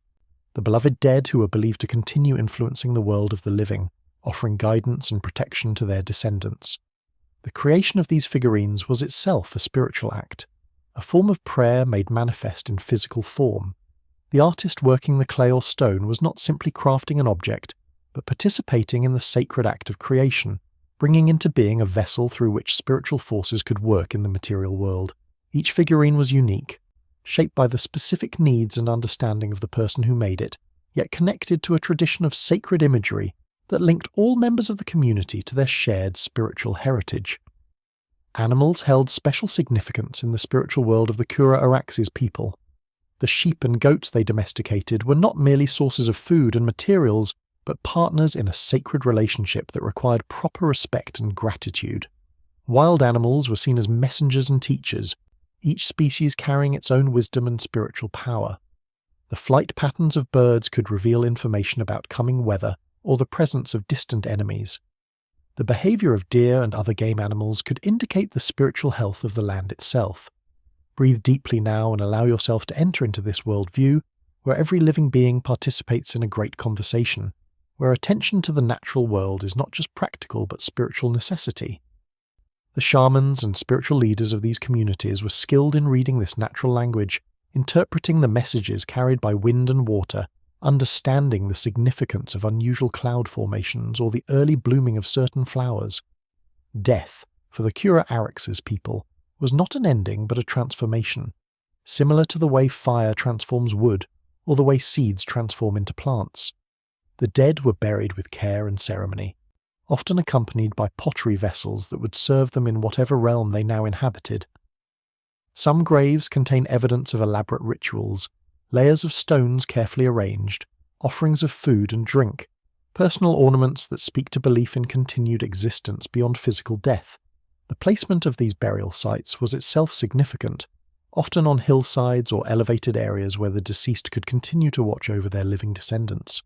the beloved dead who were believed to continue influencing the world of the living, offering guidance and protection to their descendants. The creation of these figurines was itself a spiritual act, a form of prayer made manifest in physical form. The artist working the clay or stone was not simply crafting an object, but participating in the sacred act of creation, bringing into being a vessel through which spiritual forces could work in the material world. Each figurine was unique, shaped by the specific needs and understanding of the person who made it, yet connected to a tradition of sacred imagery that linked all members of the community to their shared spiritual heritage. Animals held special significance in the spiritual world of the Kura and Araxes people. The sheep and goats they domesticated were not merely sources of food and materials, but partners in a sacred relationship that required proper respect and gratitude. Wild animals were seen as messengers and teachers, each species carrying its own wisdom and spiritual power. The flight patterns of birds could reveal information about coming weather or the presence of distant enemies. The behavior of deer and other game animals could indicate the spiritual health of the land itself. Breathe deeply now and allow yourself to enter into this worldview, where every living being participates in a great conversation, where attention to the natural world is not just practical but spiritual necessity. The shamans and spiritual leaders of these communities were skilled in reading this natural language, interpreting the messages carried by wind and water, understanding the significance of unusual cloud formations or the early blooming of certain flowers. Death, for the Kura and Araxes people, was not an ending but a transformation. similar to the way fire transforms wood or the way seeds transform into plants. The dead were buried with care and ceremony, often accompanied by pottery vessels that would serve them in whatever realm they now inhabited. Some graves contain evidence of elaborate rituals, layers of stones carefully arranged, offerings of food and drink, personal ornaments that speak to belief in continued existence beyond physical death. The placement of these burial sites was itself significant, often on hillsides or elevated areas where the deceased could continue to watch over their living descendants.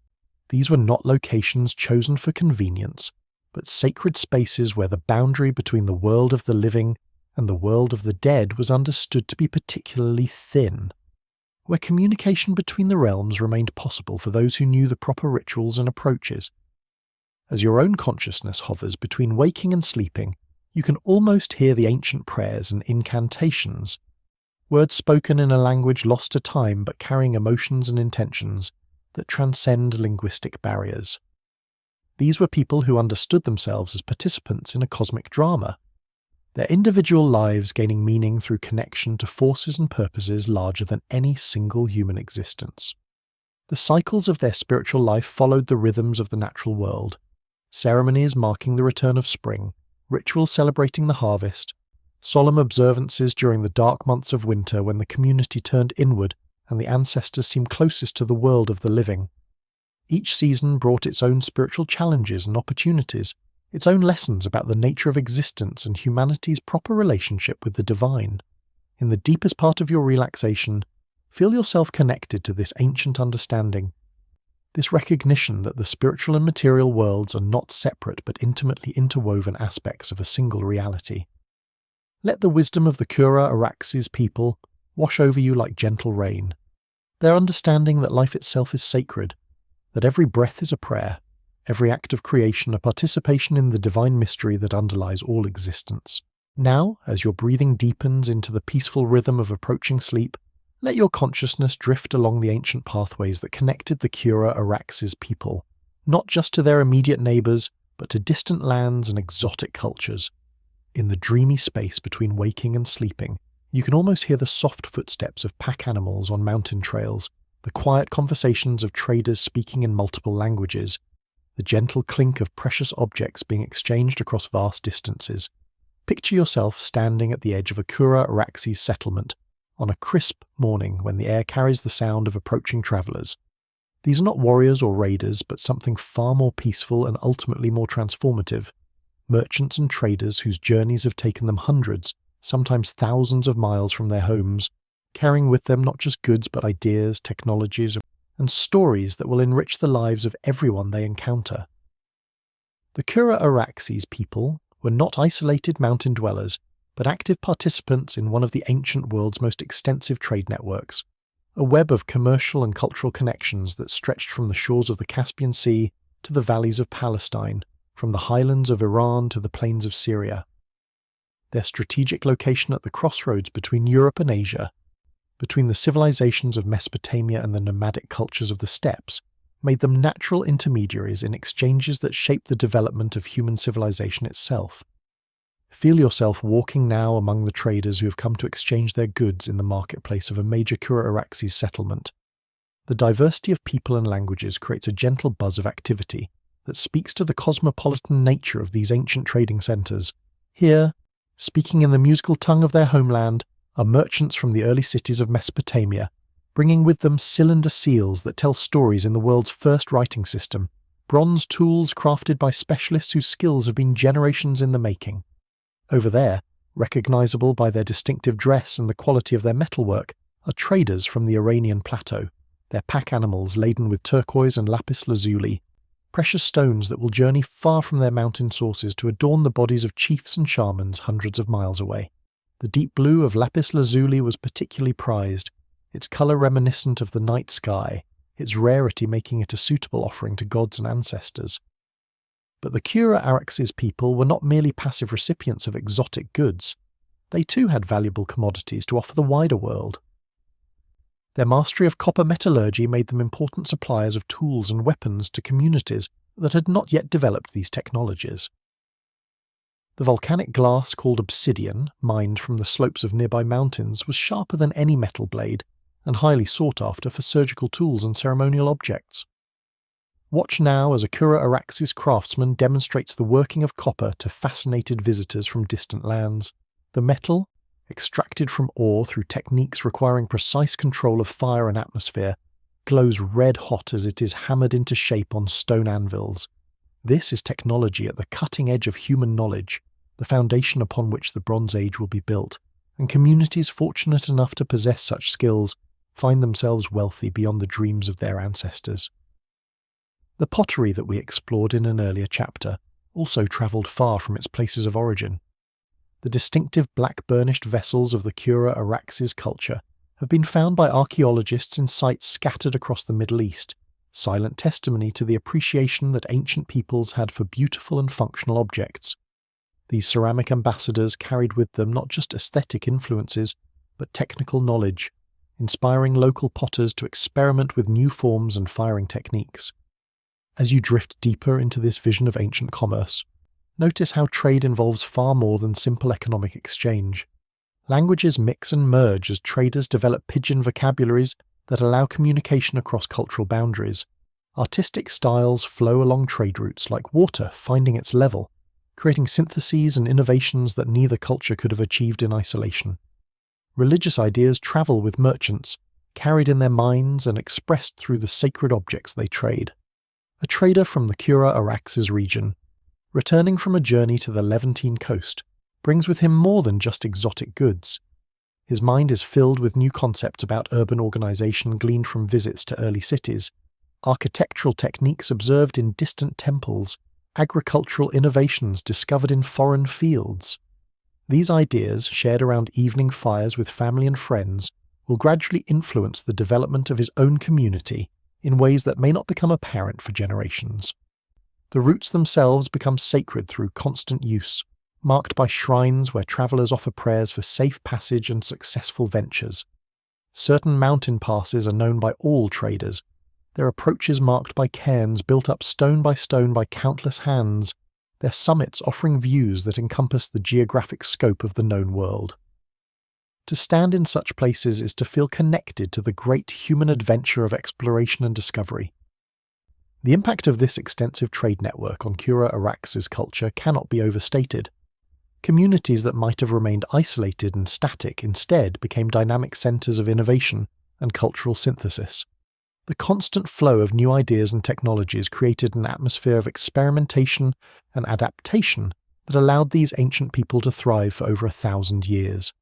These were not locations chosen for convenience, but sacred spaces where the boundary between the world of the living and the world of the dead was understood to be particularly thin, where communication between the realms remained possible for those who knew the proper rituals and approaches. As your own consciousness hovers between waking and sleeping, you can almost hear the ancient prayers and incantations, words spoken in a language lost to time but carrying emotions and intentions that transcend linguistic barriers. These were people who understood themselves as participants in a cosmic drama, their individual lives gaining meaning through connection to forces and purposes larger than any single human existence. The cycles of their spiritual life followed the rhythms of the natural world, ceremonies marking the return of spring, rituals celebrating the harvest, solemn observances during the dark months of winter when the community turned inward and the ancestors seemed closest to the world of the living. Each season brought its own spiritual challenges and opportunities, its own lessons about the nature of existence and humanity's proper relationship with the divine. In the deepest part of your relaxation, feel yourself connected to this ancient understanding, this recognition that the spiritual and material worlds are not separate but intimately interwoven aspects of a single reality. Let the wisdom of the Kura and Araxes people wash over you like gentle rain, their understanding that life itself is sacred, that every breath is a prayer, every act of creation a participation in the divine mystery that underlies all existence. Now, as your breathing deepens into the peaceful rhythm of approaching sleep, let your consciousness drift along the ancient pathways that connected the Kura and Araxes people, not just to their immediate neighbours, but to distant lands and exotic cultures. In the dreamy space between waking and sleeping, you can almost hear the soft footsteps of pack animals on mountain trails, the quiet conversations of traders speaking in multiple languages, the gentle clink of precious objects being exchanged across vast distances. Picture yourself standing at the edge of a Kura and Araxes settlement on a crisp morning when the air carries the sound of approaching travellers. These are not warriors or raiders, but something far more peaceful and ultimately more transformative. Merchants and traders whose journeys have taken them hundreds, sometimes thousands of miles from their homes, carrying with them not just goods but ideas, technologies, and stories that will enrich the lives of everyone they encounter. The Kura and Araxes people were not isolated mountain dwellers, but active participants in one of the ancient world's most extensive trade networks, a web of commercial and cultural connections that stretched from the shores of the Caspian Sea to the valleys of Palestine, from the highlands of Iran to the plains of Syria. Their strategic location at the crossroads between Europe and Asia, between the civilizations of Mesopotamia and the nomadic cultures of the steppes, made them natural intermediaries in exchanges that shaped the development of human civilization itself. Feel yourself walking now among the traders who have come to exchange their goods in the marketplace of a major Kura and Araxes settlement. The diversity of people and languages creates a gentle buzz of activity that speaks to the cosmopolitan nature of these ancient trading centers. Here, speaking in the musical tongue of their homeland, are merchants from the early cities of Mesopotamia, bringing with them cylinder seals that tell stories in the world's first writing system, bronze tools crafted by specialists whose skills have been generations in the making. Over there, recognizable by their distinctive dress and the quality of their metalwork, are traders from the Iranian plateau, their pack animals laden with turquoise and lapis lazuli, precious stones that will journey far from their mountain sources to adorn the bodies of chiefs and shamans hundreds of miles away. The deep blue of lapis lazuli was particularly prized, its colour reminiscent of the night sky, its rarity making it a suitable offering to gods and ancestors. But the Kura and Araxes people were not merely passive recipients of exotic goods. They too had valuable commodities to offer the wider world. Their mastery of copper metallurgy made them important suppliers of tools and weapons to communities that had not yet developed these technologies. The volcanic glass called obsidian, mined from the slopes of nearby mountains, was sharper than any metal blade and highly sought after for surgical tools and ceremonial objects. Watch now as a Kura and Araxes craftsman demonstrates the working of copper to fascinated visitors from distant lands. The metal, extracted from ore through techniques requiring precise control of fire and atmosphere, glows red hot as it is hammered into shape on stone anvils. This is technology at the cutting edge of human knowledge, the foundation upon which the Bronze Age will be built, and communities fortunate enough to possess such skills find themselves wealthy beyond the dreams of their ancestors. The pottery that we explored in an earlier chapter also travelled far from its places of origin. The distinctive black burnished vessels of the Kura and Araxes culture have been found by archaeologists in sites scattered across the Middle East, silent testimony to the appreciation that ancient peoples had for beautiful and functional objects. These ceramic ambassadors carried with them not just aesthetic influences, but technical knowledge, inspiring local potters to experiment with new forms and firing techniques. As you drift deeper into this vision of ancient commerce, notice how trade involves far more than simple economic exchange. Languages mix and merge as traders develop pidgin vocabularies that allow communication across cultural boundaries. Artistic styles flow along trade routes like water finding its level, creating syntheses and innovations that neither culture could have achieved in isolation. Religious ideas travel with merchants, carried in their minds and expressed through the sacred objects they trade. A trader from the Kura and Araxes region, returning from a journey to the Levantine coast, brings with him more than just exotic goods. His mind is filled with new concepts about urban organization gleaned from visits to early cities, architectural techniques observed in distant temples, agricultural innovations discovered in foreign fields. These ideas, shared around evening fires with family and friends, will gradually influence the development of his own community in ways that may not become apparent for generations. The routes themselves become sacred through constant use, marked by shrines where travelers offer prayers for safe passage and successful ventures. Certain mountain passes are known by all traders, their approaches marked by cairns built up stone by countless hands, their summits offering views that encompass the geographic scope of the known world. To stand in such places is to feel connected to the great human adventure of exploration and discovery. The impact of this extensive trade network on Kura and Araxes culture cannot be overstated. Communities that might have remained isolated and static instead became dynamic centres of innovation and cultural synthesis. The constant flow of new ideas and technologies created an atmosphere of experimentation and adaptation that allowed these ancient people to thrive for over 1,000 years.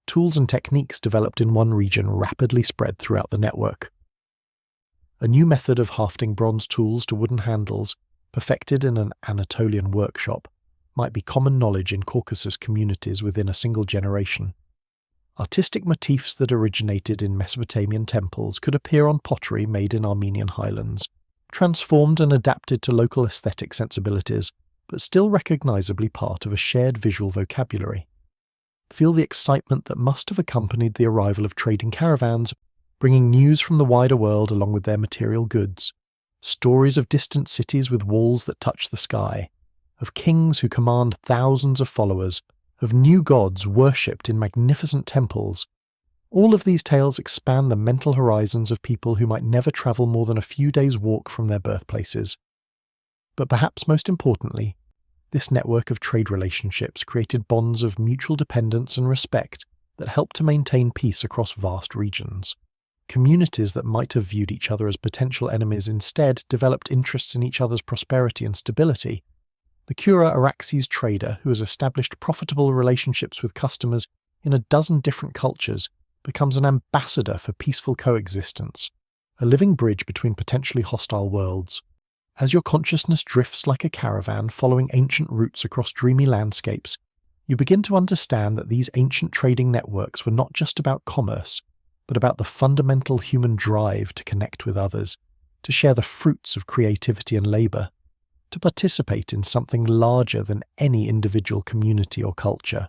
Tools and techniques developed in one region rapidly spread throughout the network. A new method of hafting bronze tools to wooden handles, perfected in an Anatolian workshop, might be common knowledge in Caucasus communities within a single generation. Artistic motifs that originated in Mesopotamian temples could appear on pottery made in Armenian highlands, transformed and adapted to local aesthetic sensibilities, but still recognizably part of a shared visual vocabulary. Feel the excitement that must have accompanied the arrival of trading caravans, bringing news from the wider world along with their material goods, stories of distant cities with walls that touch the sky, of kings who command thousands of followers, of new gods worshipped in magnificent temples. All of these tales expand the mental horizons of people who might never travel more than a few days' walk from their birthplaces. But perhaps most importantly, this network of trade relationships created bonds of mutual dependence and respect that helped to maintain peace across vast regions. Communities that might have viewed each other as potential enemies instead developed interests in each other's prosperity and stability. The Kura and Araxes trader, who has established profitable relationships with customers in a dozen different cultures, becomes an ambassador for peaceful coexistence, a living bridge between potentially hostile worlds. As your consciousness drifts like a caravan following ancient routes across dreamy landscapes, you begin to understand that these ancient trading networks were not just about commerce, but about the fundamental human drive to connect with others, to share the fruits of creativity and labour, to participate in something larger than any individual community or culture.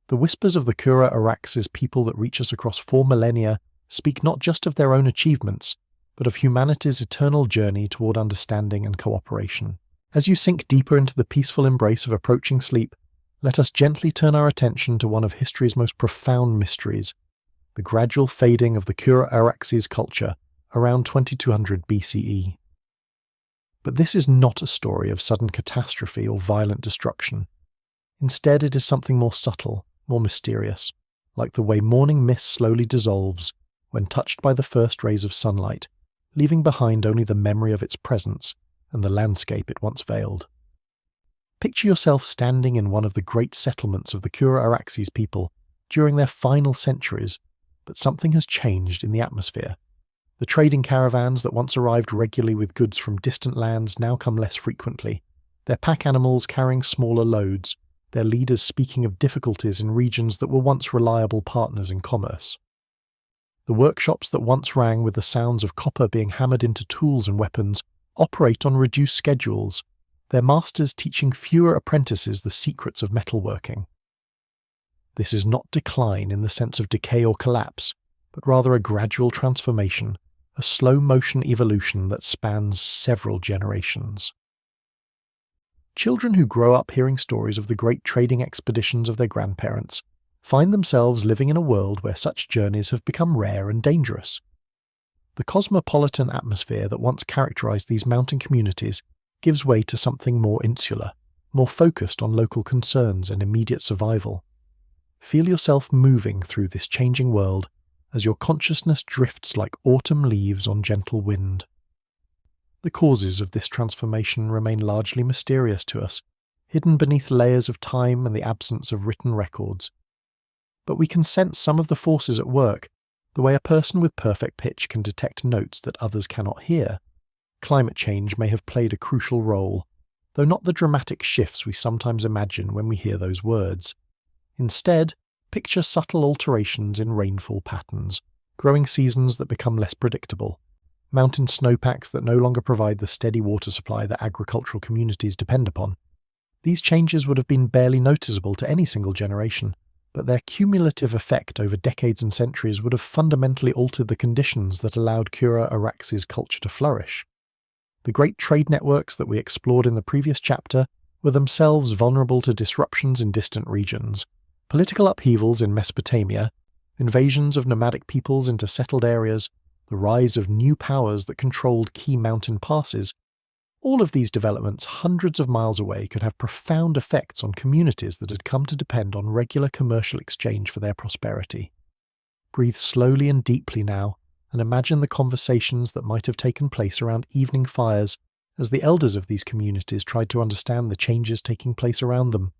The whispers of the Kura and Araxes people that reach us across 4 millennia speak not just of their own achievements, but of humanity's eternal journey toward understanding and cooperation. As you sink deeper into the peaceful embrace of approaching sleep, let us gently turn our attention to one of history's most profound mysteries, the gradual fading of the Kura and Araxes culture around 2200 BCE. But this is not a story of sudden catastrophe or violent destruction. Instead, it is something more subtle, more mysterious, like the way morning mist slowly dissolves when touched by the first rays of sunlight, leaving behind only the memory of its presence and the landscape it once veiled. Picture yourself standing in one of the great settlements of the Kura and Araxes people during their final centuries, but something has changed in the atmosphere. The trading caravans that once arrived regularly with goods from distant lands now come less frequently, their pack animals carrying smaller loads, their leaders speaking of difficulties in regions that were once reliable partners in commerce. The workshops that once rang with the sounds of copper being hammered into tools and weapons operate on reduced schedules, their masters teaching fewer apprentices the secrets of metalworking. This is not decline in the sense of decay or collapse, but rather a gradual transformation, a slow-motion evolution that spans several generations. Children who grow up hearing stories of the great trading expeditions of their grandparents find themselves living in a world where such journeys have become rare and dangerous. The cosmopolitan atmosphere that once characterized these mountain communities gives way to something more insular, more focused on local concerns and immediate survival. Feel yourself moving through this changing world as your consciousness drifts like autumn leaves on gentle wind. The causes of this transformation remain largely mysterious to us, hidden beneath layers of time and the absence of written records. But we can sense some of the forces at work, the way a person with perfect pitch can detect notes that others cannot hear. Climate change may have played a crucial role, though not the dramatic shifts we sometimes imagine when we hear those words. Instead, picture subtle alterations in rainfall patterns, growing seasons that become less predictable, mountain snowpacks that no longer provide the steady water supply that agricultural communities depend upon. These changes would have been barely noticeable to any single generation, but their cumulative effect over decades and centuries would have fundamentally altered the conditions that allowed Kura and Araxes culture to flourish. The great trade networks that we explored in the previous chapter were themselves vulnerable to disruptions in distant regions. Political upheavals in Mesopotamia, invasions of nomadic peoples into settled areas, the rise of new powers that controlled key mountain passes, all of these developments hundreds of miles away could have profound effects on communities that had come to depend on regular commercial exchange for their prosperity. Breathe slowly and deeply now, and imagine the conversations that might have taken place around evening fires as the elders of these communities tried to understand the changes taking place around them.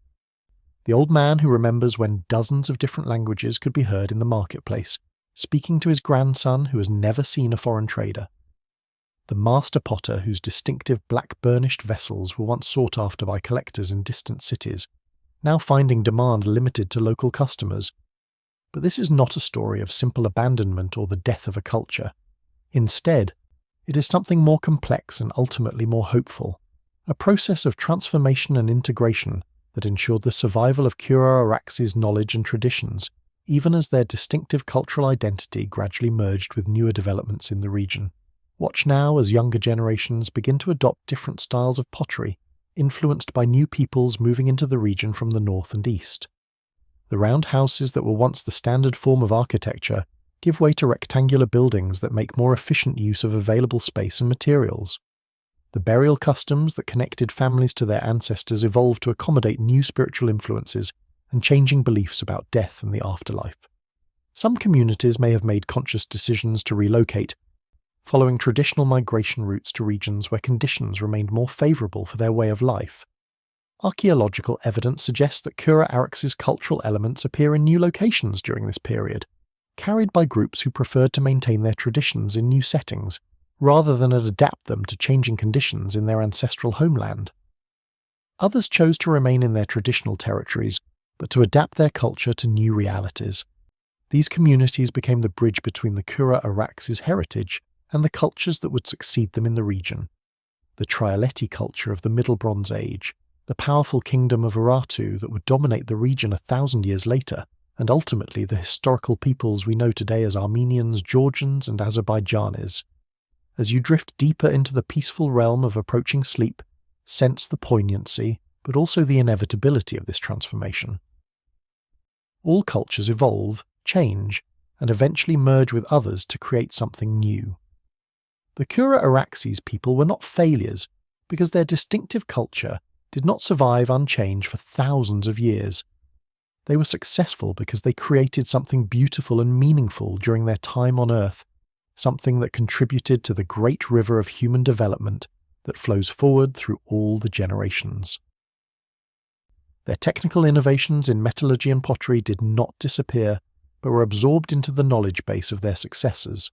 The old man who remembers when dozens of different languages could be heard in the marketplace, speaking to his grandson who has never seen a foreign trader. The master potter whose distinctive black burnished vessels were once sought after by collectors in distant cities, now finding demand limited to local customers. But this is not a story of simple abandonment or the death of a culture. Instead, it is something more complex and ultimately more hopeful, a process of transformation and integration that ensured the survival of Kura and Araxes' knowledge and traditions, even as their distinctive cultural identity gradually merged with newer developments in the region. Watch now as younger generations begin to adopt different styles of pottery, influenced by new peoples moving into the region from the north and east. The round houses that were once the standard form of architecture give way to rectangular buildings that make more efficient use of available space and materials. The burial customs that connected families to their ancestors evolved to accommodate new spiritual influences and changing beliefs about death and the afterlife. Some communities may have made conscious decisions to relocate, following traditional migration routes to regions where conditions remained more favourable for their way of life. Archaeological evidence suggests that Kura and Araxes' cultural elements appear in new locations during this period, carried by groups who preferred to maintain their traditions in new settings, rather than adapt them to changing conditions in their ancestral homeland. Others chose to remain in their traditional territories, but to adapt their culture to new realities. These communities became the bridge between the Kura and Araxes' heritage and the cultures that would succeed them in the region. The Trialeti culture of the Middle Bronze Age, the powerful kingdom of Urartu that would dominate the region 1,000 years later, and ultimately the historical peoples we know today as Armenians, Georgians, and Azerbaijanis. As you drift deeper into the peaceful realm of approaching sleep, sense the poignancy, but also the inevitability of this transformation. All cultures evolve, change, and eventually merge with others to create something new. The Kura Araxes people were not failures because their distinctive culture did not survive unchanged for thousands of years. They were successful because they created something beautiful and meaningful during their time on Earth, something that contributed to the great river of human development that flows forward through all the generations. Their technical innovations in metallurgy and pottery did not disappear, but were absorbed into the knowledge base of their successors.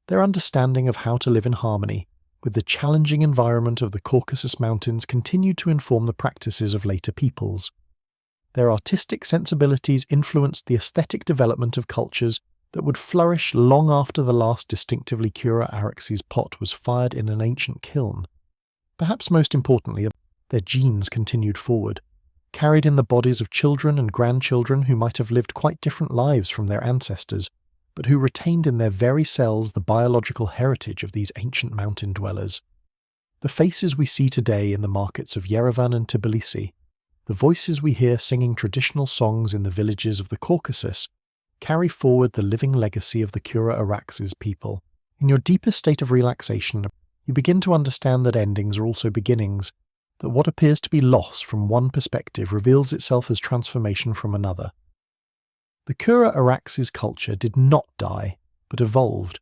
Their understanding of how to live in harmony with the challenging environment of the Caucasus Mountains continued to inform the practices of later peoples. Their artistic sensibilities influenced the aesthetic development of cultures that would flourish long after the last distinctively Kura Araxes pot was fired in an ancient kiln. Perhaps most importantly, their genes continued forward, carried in the bodies of children and grandchildren who might have lived quite different lives from their ancestors, but who retained in their very cells the biological heritage of these ancient mountain dwellers. The faces we see today in the markets of Yerevan and Tbilisi, the voices we hear singing traditional songs in the villages of the Caucasus, carry forward the living legacy of the Kura Araxes people. In your deepest state of relaxation, you begin to understand that endings are also beginnings, that what appears to be loss from one perspective reveals itself as transformation from another. The Kura Araxes culture did not die, but evolved,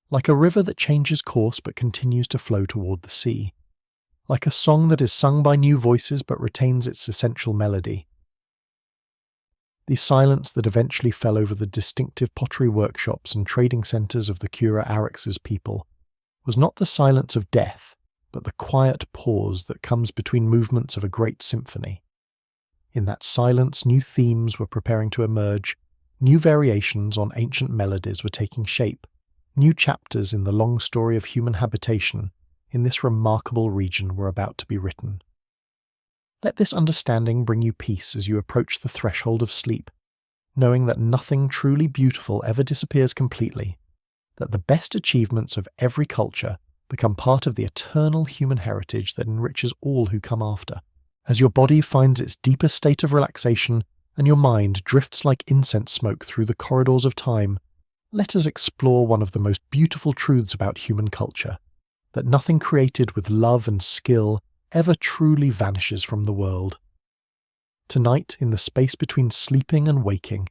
like a river that changes course but continues to flow toward the sea, like a song that is sung by new voices but retains its essential melody. The silence that eventually fell over the distinctive pottery workshops and trading centres of the Kura Araxes people was not the silence of death, but the quiet pause that comes between movements of a great symphony. In that silence, new themes were preparing to emerge, new variations on ancient melodies were taking shape, new chapters in the long story of human habitation in this remarkable region were about to be written. Let this understanding bring you peace as you approach the threshold of sleep, knowing that nothing truly beautiful ever disappears completely, that the best achievements of every culture become part of the eternal human heritage that enriches all who come after. As your body finds its deepest state of relaxation and your mind drifts like incense smoke through the corridors of time, let us explore one of the most beautiful truths about human culture, that nothing created with love and skill ever truly vanishes from the world. Tonight, in the space between sleeping and waking,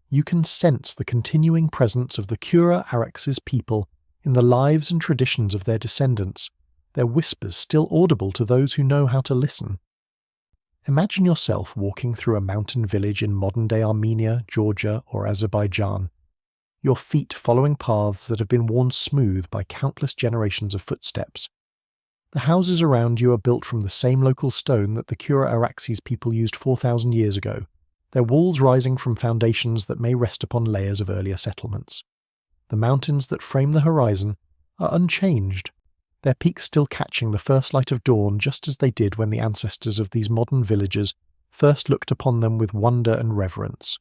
you can sense the continuing presence of the Kura Araxes people in the lives and traditions of their descendants, their whispers still audible to those who know how to listen. Imagine yourself walking through a mountain village in modern-day Armenia, Georgia, or Azerbaijan, your feet following paths that have been worn smooth by countless generations of footsteps. The houses around you are built from the same local stone that the Kura Araxes people used 4,000 years ago, their walls rising from foundations that may rest upon layers of earlier settlements. The mountains that frame the horizon are unchanged, their peaks still catching the first light of dawn just as they did when the ancestors of these modern villagers first looked upon them with wonder and reverence.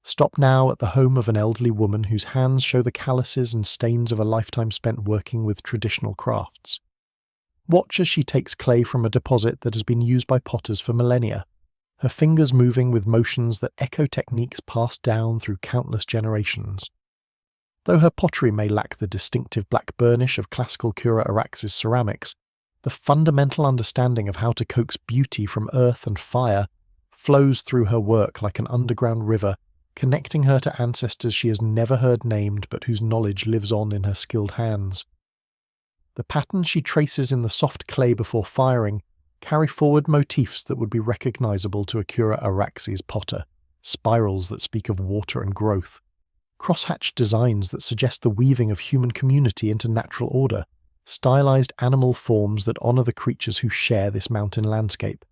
Stop now at the home of an elderly woman whose hands show the calluses and stains of a lifetime spent working with traditional crafts. Watch as she takes clay from a deposit that has been used by potters for millennia, her fingers moving with motions that echo techniques passed down through countless generations. Though her pottery may lack the distinctive black burnish of classical Kura Araxes ceramics, the fundamental understanding of how to coax beauty from earth and fire flows through her work like an underground river, connecting her to ancestors she has never heard named but whose knowledge lives on in her skilled hands. The patterns she traces in the soft clay before firing carry forward motifs that would be recognizable to a Kura Araxes potter, spirals that speak of water and growth, crosshatched designs that suggest the weaving of human community into natural order, stylized animal forms that honor the creatures who share this mountain landscape.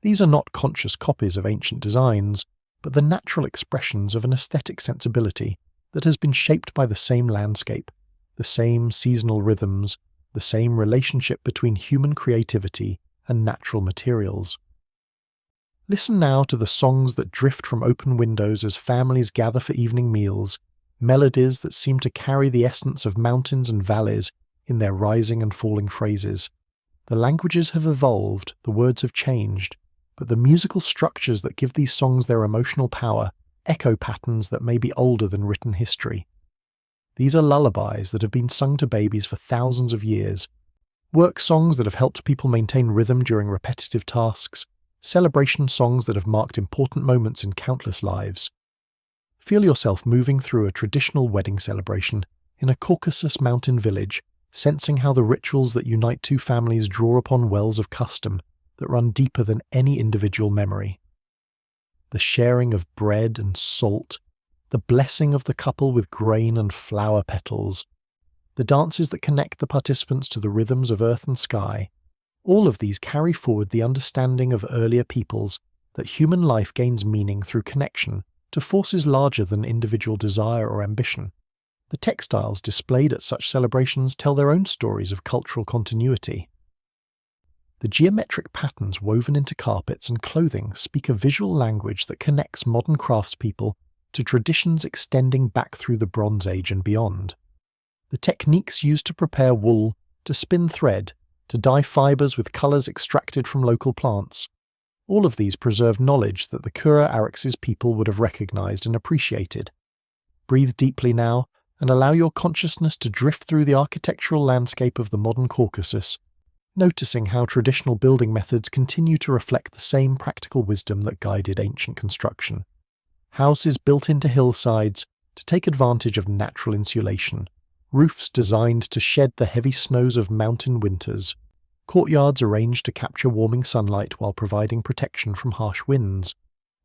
These are not conscious copies of ancient designs, but the natural expressions of an aesthetic sensibility that has been shaped by the same landscape, the same seasonal rhythms, the same relationship between human creativity and natural materials. Listen now to the songs that drift from open windows as families gather for evening meals, melodies that seem to carry the essence of mountains and valleys in their rising and falling phrases. The languages have evolved, the words have changed, but the musical structures that give these songs their emotional power echo patterns that may be older than written history. These are lullabies that have been sung to babies for thousands of years, work songs that have helped people maintain rhythm during repetitive tasks, celebration songs that have marked important moments in countless lives. Feel yourself moving through a traditional wedding celebration in a Caucasus mountain village, sensing how the rituals that unite two families draw upon wells of custom that run deeper than any individual memory. The sharing of bread and salt, the blessing of the couple with grain and flower petals, the dances that connect the participants to the rhythms of earth and sky, all of these carry forward the understanding of earlier peoples that human life gains meaning through connection to forces larger than individual desire or ambition. The textiles displayed at such celebrations tell their own stories of cultural continuity. The geometric patterns woven into carpets and clothing speak a visual language that connects modern craftspeople to traditions extending back through the Bronze Age and beyond. The techniques used to prepare wool, to spin thread, to dye fibers with colours extracted from local plants, all of these preserve knowledge that the Kura Araxes people would have recognised and appreciated. Breathe deeply now, and allow your consciousness to drift through the architectural landscape of the modern Caucasus, noticing how traditional building methods continue to reflect the same practical wisdom that guided ancient construction. Houses built into hillsides to take advantage of natural insulation, roofs designed to shed the heavy snows of mountain winters, courtyards arranged to capture warming sunlight while providing protection from harsh winds.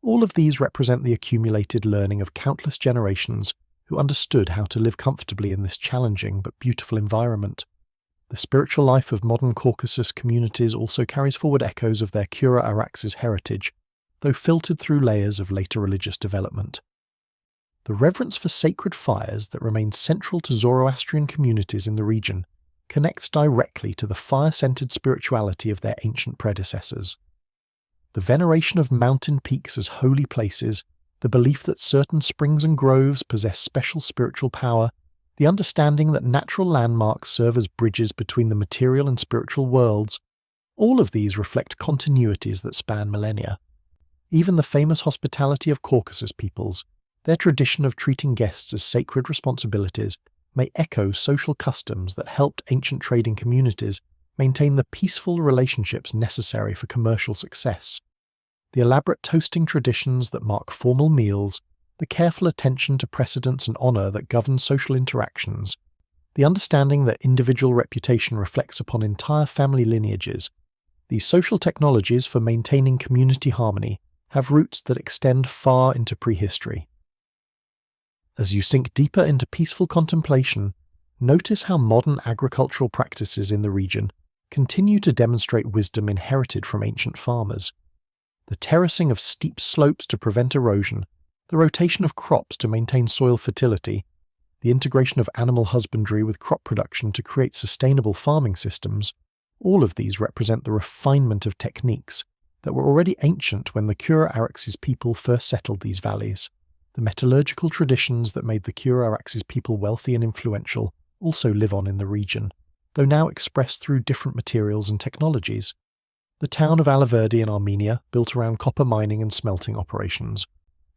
All of these represent the accumulated learning of countless generations who understood how to live comfortably in this challenging but beautiful environment. The spiritual life of modern Caucasus communities also carries forward echoes of their Kura Araxes heritage, though filtered through layers of later religious development. The reverence for sacred fires that remains central to Zoroastrian communities in the region connects directly to the fire-centered spirituality of their ancient predecessors. The veneration of mountain peaks as holy places, the belief that certain springs and groves possess special spiritual power, the understanding that natural landmarks serve as bridges between the material and spiritual worlds, all of these reflect continuities that span millennia. Even the famous hospitality of Caucasus peoples, their tradition of treating guests as sacred responsibilities, may echo social customs that helped ancient trading communities maintain the peaceful relationships necessary for commercial success. The elaborate toasting traditions that mark formal meals, the careful attention to precedence and honour that govern social interactions, the understanding that individual reputation reflects upon entire family lineages, these social technologies for maintaining community harmony have roots that extend far into prehistory. As you sink deeper into peaceful contemplation, notice how modern agricultural practices in the region continue to demonstrate wisdom inherited from ancient farmers. The terracing of steep slopes to prevent erosion, the rotation of crops to maintain soil fertility, the integration of animal husbandry with crop production to create sustainable farming systems, all of these represent the refinement of techniques that were already ancient when the Kura Araxes people first settled these valleys. The metallurgical traditions that made the Kura Araxes people wealthy and influential also live on in the region, though now expressed through different materials and technologies. The town of Alaverdi in Armenia, built around copper mining and smelting operations,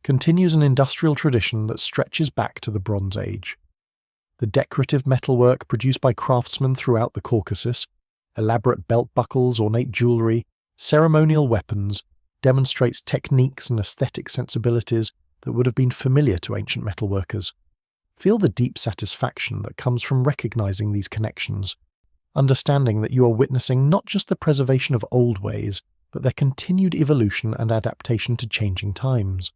continues an industrial tradition that stretches back to the Bronze Age. The decorative metalwork produced by craftsmen throughout the Caucasus, elaborate belt buckles, ornate jewellery, ceremonial weapons, demonstrates techniques and aesthetic sensibilities that would have been familiar to ancient metalworkers. Feel the deep satisfaction that comes from recognizing these connections, understanding that you are witnessing not just the preservation of old ways, but their continued evolution and adaptation to changing times.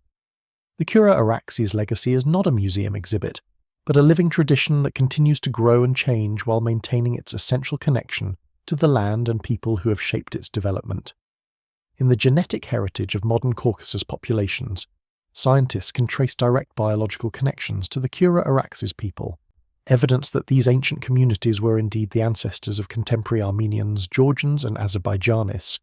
The Kura Araxes legacy is not a museum exhibit, but a living tradition that continues to grow and change while maintaining its essential connection to the land and people who have shaped its development. In the genetic heritage of modern Caucasus populations, scientists can trace direct biological connections to the Kura Araxes people, evidence that these ancient communities were indeed the ancestors of contemporary Armenians, Georgians, and Azerbaijanis.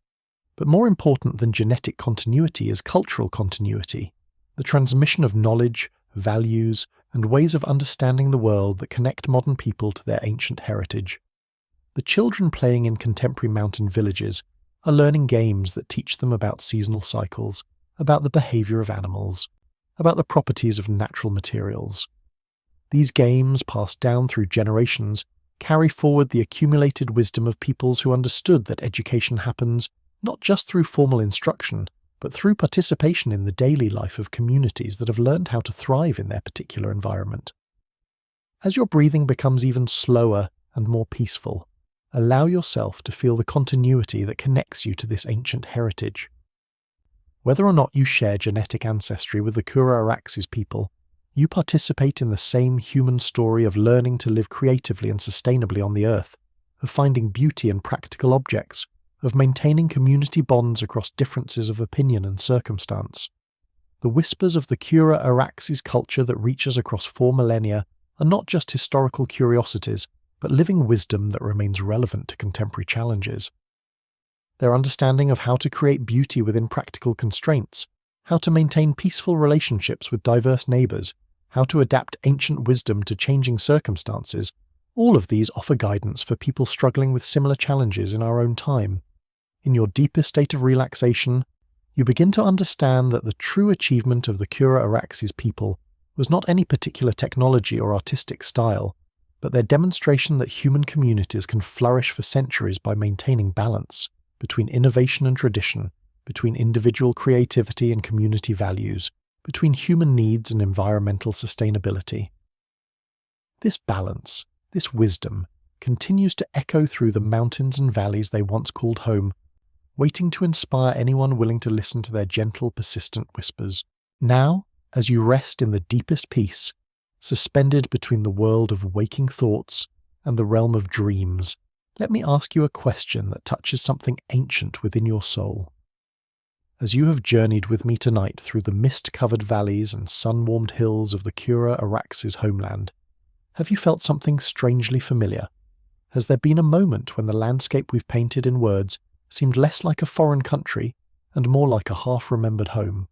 But more important than genetic continuity is cultural continuity, the transmission of knowledge, values, and ways of understanding the world that connect modern people to their ancient heritage. The children playing in contemporary mountain villages are learning games that teach them about seasonal cycles, about the behavior of animals, about the properties of natural materials. These games, passed down through generations, carry forward the accumulated wisdom of peoples who understood that education happens not just through formal instruction, but through participation in the daily life of communities that have learned how to thrive in their particular environment. As your breathing becomes even slower and more peaceful, allow yourself to feel the continuity that connects you to this ancient heritage. Whether or not you share genetic ancestry with the Kura and Araxes people, you participate in the same human story of learning to live creatively and sustainably on the earth, of finding beauty in practical objects, of maintaining community bonds across differences of opinion and circumstance. The whispers of the Kura and Araxes culture that reach us across 4 millennia are not just historical curiosities, but living wisdom that remains relevant to contemporary challenges. Their understanding of how to create beauty within practical constraints, how to maintain peaceful relationships with diverse neighbours, how to adapt ancient wisdom to changing circumstances, all of these offer guidance for people struggling with similar challenges in our own time. In your deepest state of relaxation, you begin to understand that the true achievement of the Kura and Araxes people was not any particular technology or artistic style, but their demonstration that human communities can flourish for centuries by maintaining balance between innovation and tradition, between individual creativity and community values, between human needs and environmental sustainability. This balance, this wisdom, continues to echo through the mountains and valleys they once called home, waiting to inspire anyone willing to listen to their gentle, persistent whispers. Now, as you rest in the deepest peace, suspended between the world of waking thoughts and the realm of dreams, let me ask you a question that touches something ancient within your soul. As you have journeyed with me tonight through the mist-covered valleys and sun-warmed hills of the Kura and Araxes homeland, have you felt something strangely familiar? Has there been a moment when the landscape we've painted in words seemed less like a foreign country and more like a half-remembered home?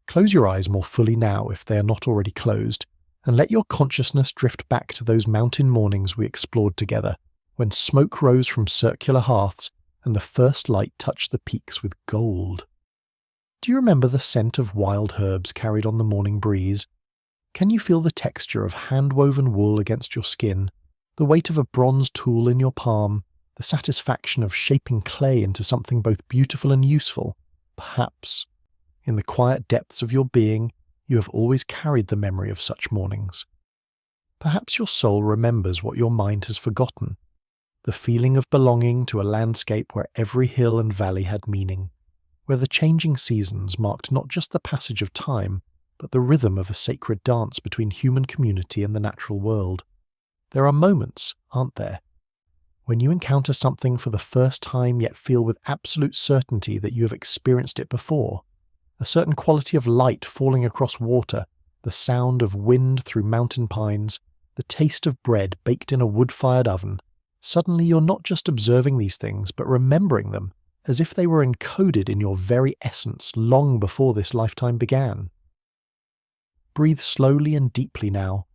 Close your eyes more fully now if they are not already closed, and let your consciousness drift back to those mountain mornings we explored together, when smoke rose from circular hearths and the first light touched the peaks with gold. Do you remember the scent of wild herbs carried on the morning breeze? Can you feel the texture of hand-woven wool against your skin, the weight of a bronze tool in your palm, the satisfaction of shaping clay into something both beautiful and useful? Perhaps, in the quiet depths of your being, you have always carried the memory of such mornings. Perhaps your soul remembers what your mind has forgotten, the feeling of belonging to a landscape where every hill and valley had meaning, where the changing seasons marked not just the passage of time, but the rhythm of a sacred dance between human community and the natural world. There are moments, aren't there, when you encounter something for the first time yet feel with absolute certainty that you have experienced it before. A certain quality of light falling across water, the sound of wind through mountain pines, the taste of bread baked in a wood-fired oven. Suddenly you're not just observing these things, but remembering them as if they were encoded in your very essence long before this lifetime began. Breathe slowly and deeply now,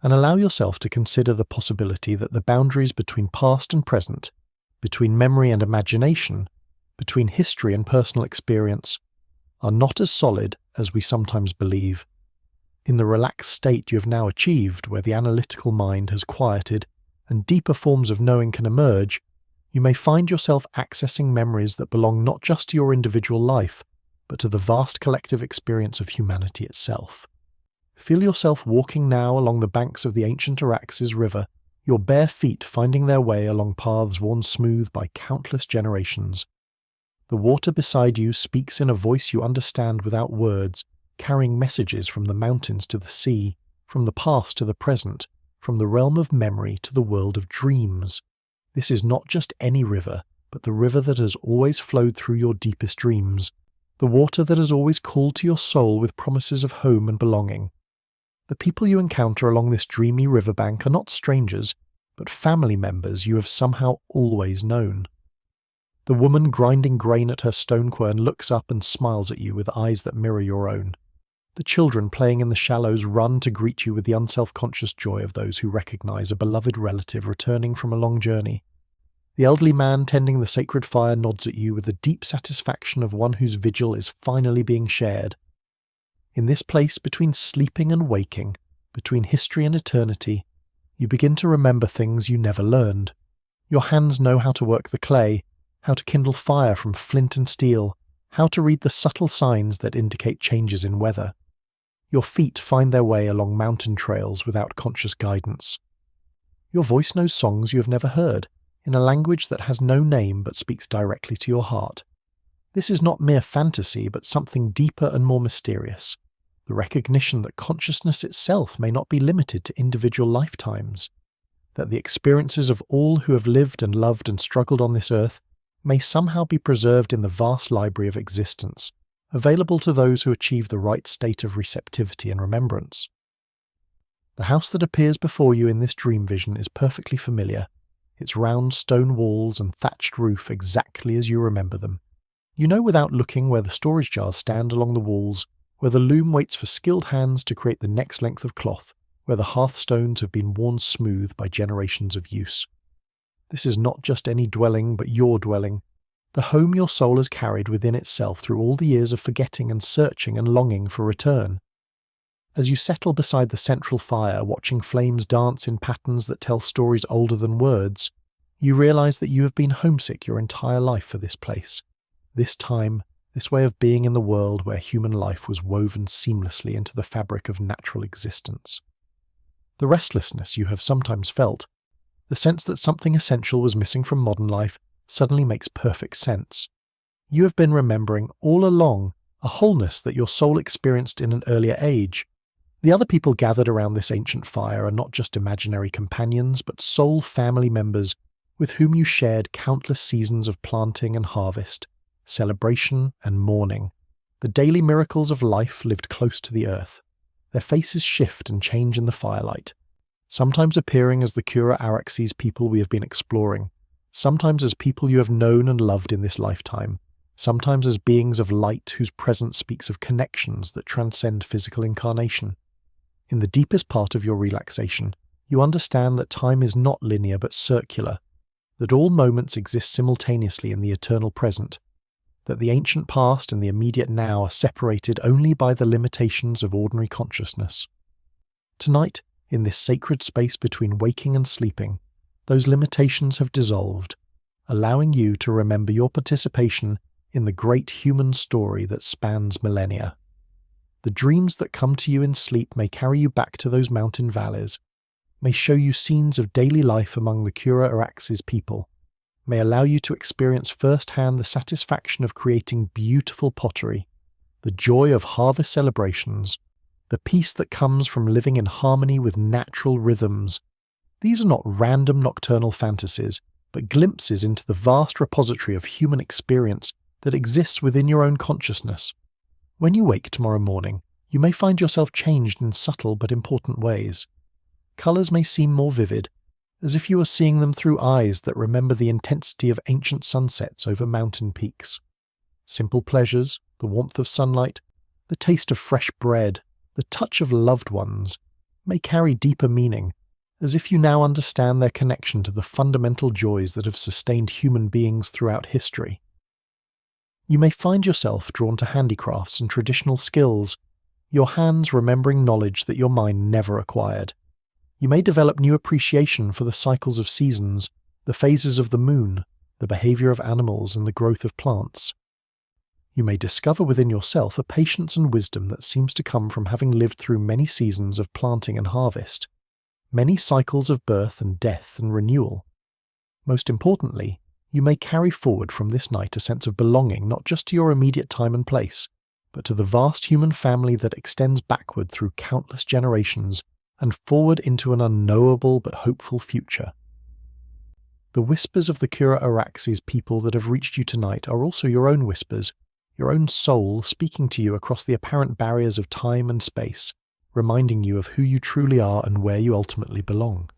and allow yourself to consider the possibility that the boundaries between past and present, between memory and imagination, between history and personal experience, are not as solid as we sometimes believe. In the relaxed state you have now achieved, where the analytical mind has quieted and deeper forms of knowing can emerge, you may find yourself accessing memories that belong not just to your individual life, but to the vast collective experience of humanity itself. Feel yourself walking now along the banks of the ancient Araxes River, your bare feet finding their way along paths worn smooth by countless generations. The water beside you speaks in a voice you understand without words, carrying messages from the mountains to the sea, from the past to the present, from the realm of memory to the world of dreams. This is not just any river, but the river that has always flowed through your deepest dreams, the water that has always called to your soul with promises of home and belonging. The people you encounter along this dreamy riverbank are not strangers, but family members you have somehow always known. The woman grinding grain at her stone quern looks up and smiles at you with eyes that mirror your own. The children playing in the shallows run to greet you with the unself-conscious joy of those who recognize a beloved relative returning from a long journey. The elderly man tending the sacred fire nods at you with the deep satisfaction of one whose vigil is finally being shared. In this place between sleeping and waking, between history and eternity, you begin to remember things you never learned. Your hands know how to work the clay, how to kindle fire from flint and steel, how to read the subtle signs that indicate changes in weather. Your feet find their way along mountain trails without conscious guidance. Your voice knows songs you have never heard, in a language that has no name but speaks directly to your heart. This is not mere fantasy, but something deeper and more mysterious. The recognition that consciousness itself may not be limited to individual lifetimes, that the experiences of all who have lived and loved and struggled on this earth may somehow be preserved in the vast library of existence, available to those who achieve the right state of receptivity and remembrance. The house that appears before you in this dream vision is perfectly familiar, its round stone walls and thatched roof exactly as you remember them. You know without looking where the storage jars stand along the walls, where the loom waits for skilled hands to create the next length of cloth, where the hearthstones have been worn smooth by generations of use. This is not just any dwelling, but your dwelling, the home your soul has carried within itself through all the years of forgetting and searching and longing for return. As you settle beside the central fire, watching flames dance in patterns that tell stories older than words, you realize that you have been homesick your entire life for this place, this time, this way of being in the world where human life was woven seamlessly into the fabric of natural existence. The restlessness you have sometimes felt, the sense that something essential was missing from modern life, suddenly makes perfect sense. You have been remembering all along a wholeness that your soul experienced in an earlier age. The other people gathered around this ancient fire are not just imaginary companions, but soul family members with whom you shared countless seasons of planting and harvest, celebration and mourning, the daily miracles of life lived close to the earth. Their faces shift and change in the firelight, sometimes appearing as the Kura and Araxes people we have been exploring, sometimes as people you have known and loved in this lifetime, sometimes as beings of light whose presence speaks of connections that transcend physical incarnation. In the deepest part of your relaxation, you understand that time is not linear but circular, that all moments exist simultaneously in the eternal present, that the ancient past and the immediate now are separated only by the limitations of ordinary consciousness. Tonight, in this sacred space between waking and sleeping, those limitations have dissolved, allowing you to remember your participation in the great human story that spans millennia. The dreams that come to you in sleep may carry you back to those mountain valleys, may show you scenes of daily life among the Kura and Araxes people, may allow you to experience firsthand the satisfaction of creating beautiful pottery, the joy of harvest celebrations, the peace that comes from living in harmony with natural rhythms. These are not random nocturnal fantasies, but glimpses into the vast repository of human experience that exists within your own consciousness. When you wake tomorrow morning, you may find yourself changed in subtle but important ways. Colours may seem more vivid, as if you are seeing them through eyes that remember the intensity of ancient sunsets over mountain peaks. Simple pleasures, the warmth of sunlight, the taste of fresh bread, the touch of loved ones, may carry deeper meaning, as if you now understand their connection to the fundamental joys that have sustained human beings throughout history. You may find yourself drawn to handicrafts and traditional skills, your hands remembering knowledge that your mind never acquired. You may develop new appreciation for the cycles of seasons, the phases of the moon, the behavior of animals and the growth of plants. You may discover within yourself a patience and wisdom that seems to come from having lived through many seasons of planting and harvest, many cycles of birth and death and renewal. Most importantly, you may carry forward from this night a sense of belonging not just to your immediate time and place, but to the vast human family that extends backward through countless generations and forward into an unknowable but hopeful future. The whispers of the Kura and Araxes people that have reached you tonight are also your own whispers, your own soul speaking to you across the apparent barriers of time and space, reminding you of who you truly are and where you ultimately belong.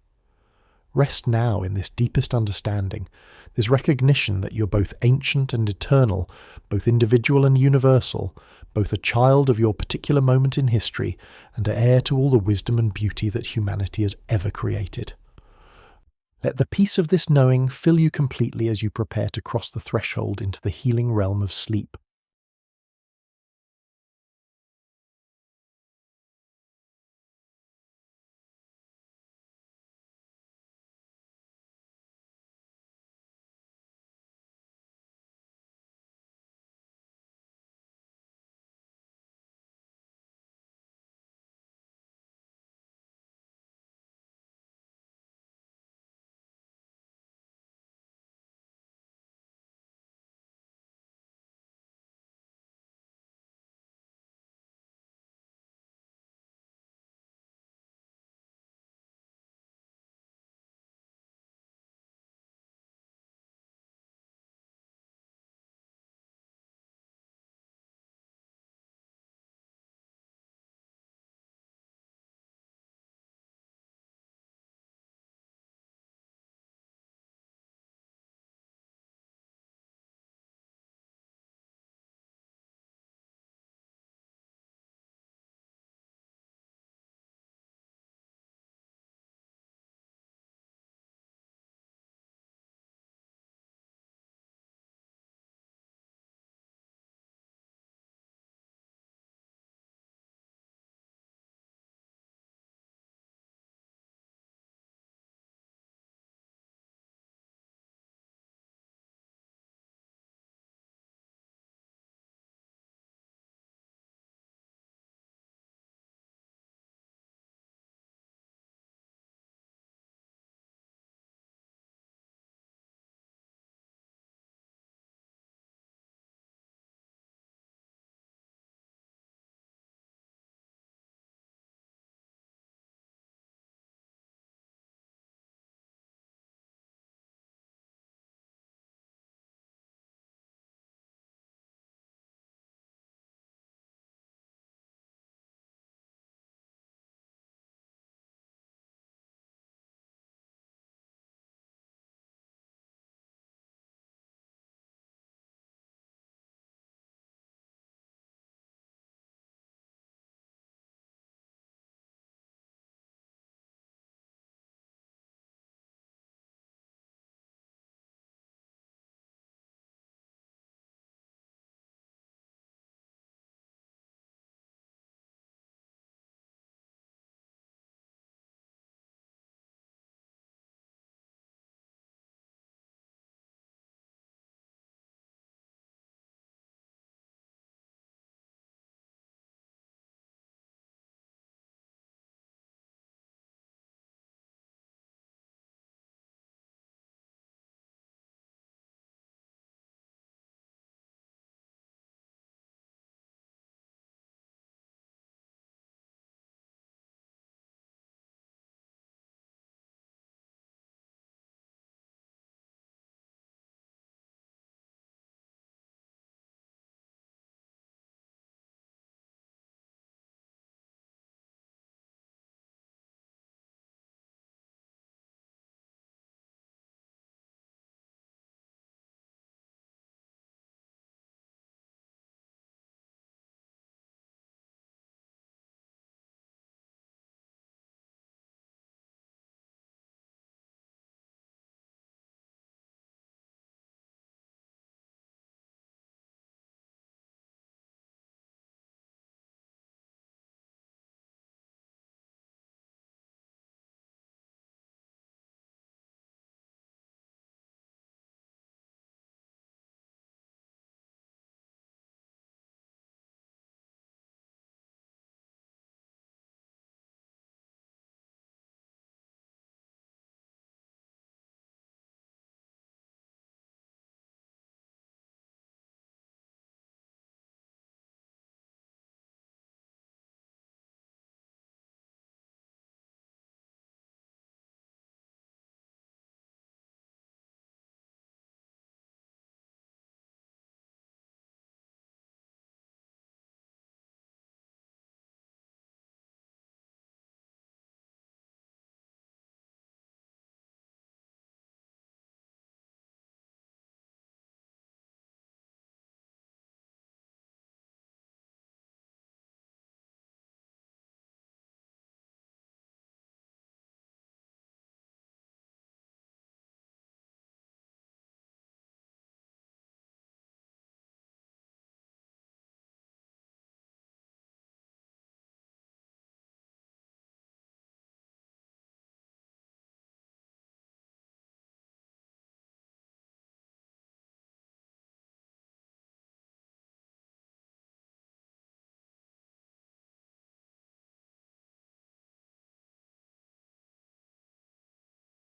Rest now in this deepest understanding, this recognition that you're both ancient and eternal, both individual and universal, both a child of your particular moment in history and heir to all the wisdom and beauty that humanity has ever created. Let the peace of this knowing fill you completely as you prepare to cross the threshold into the healing realm of sleep.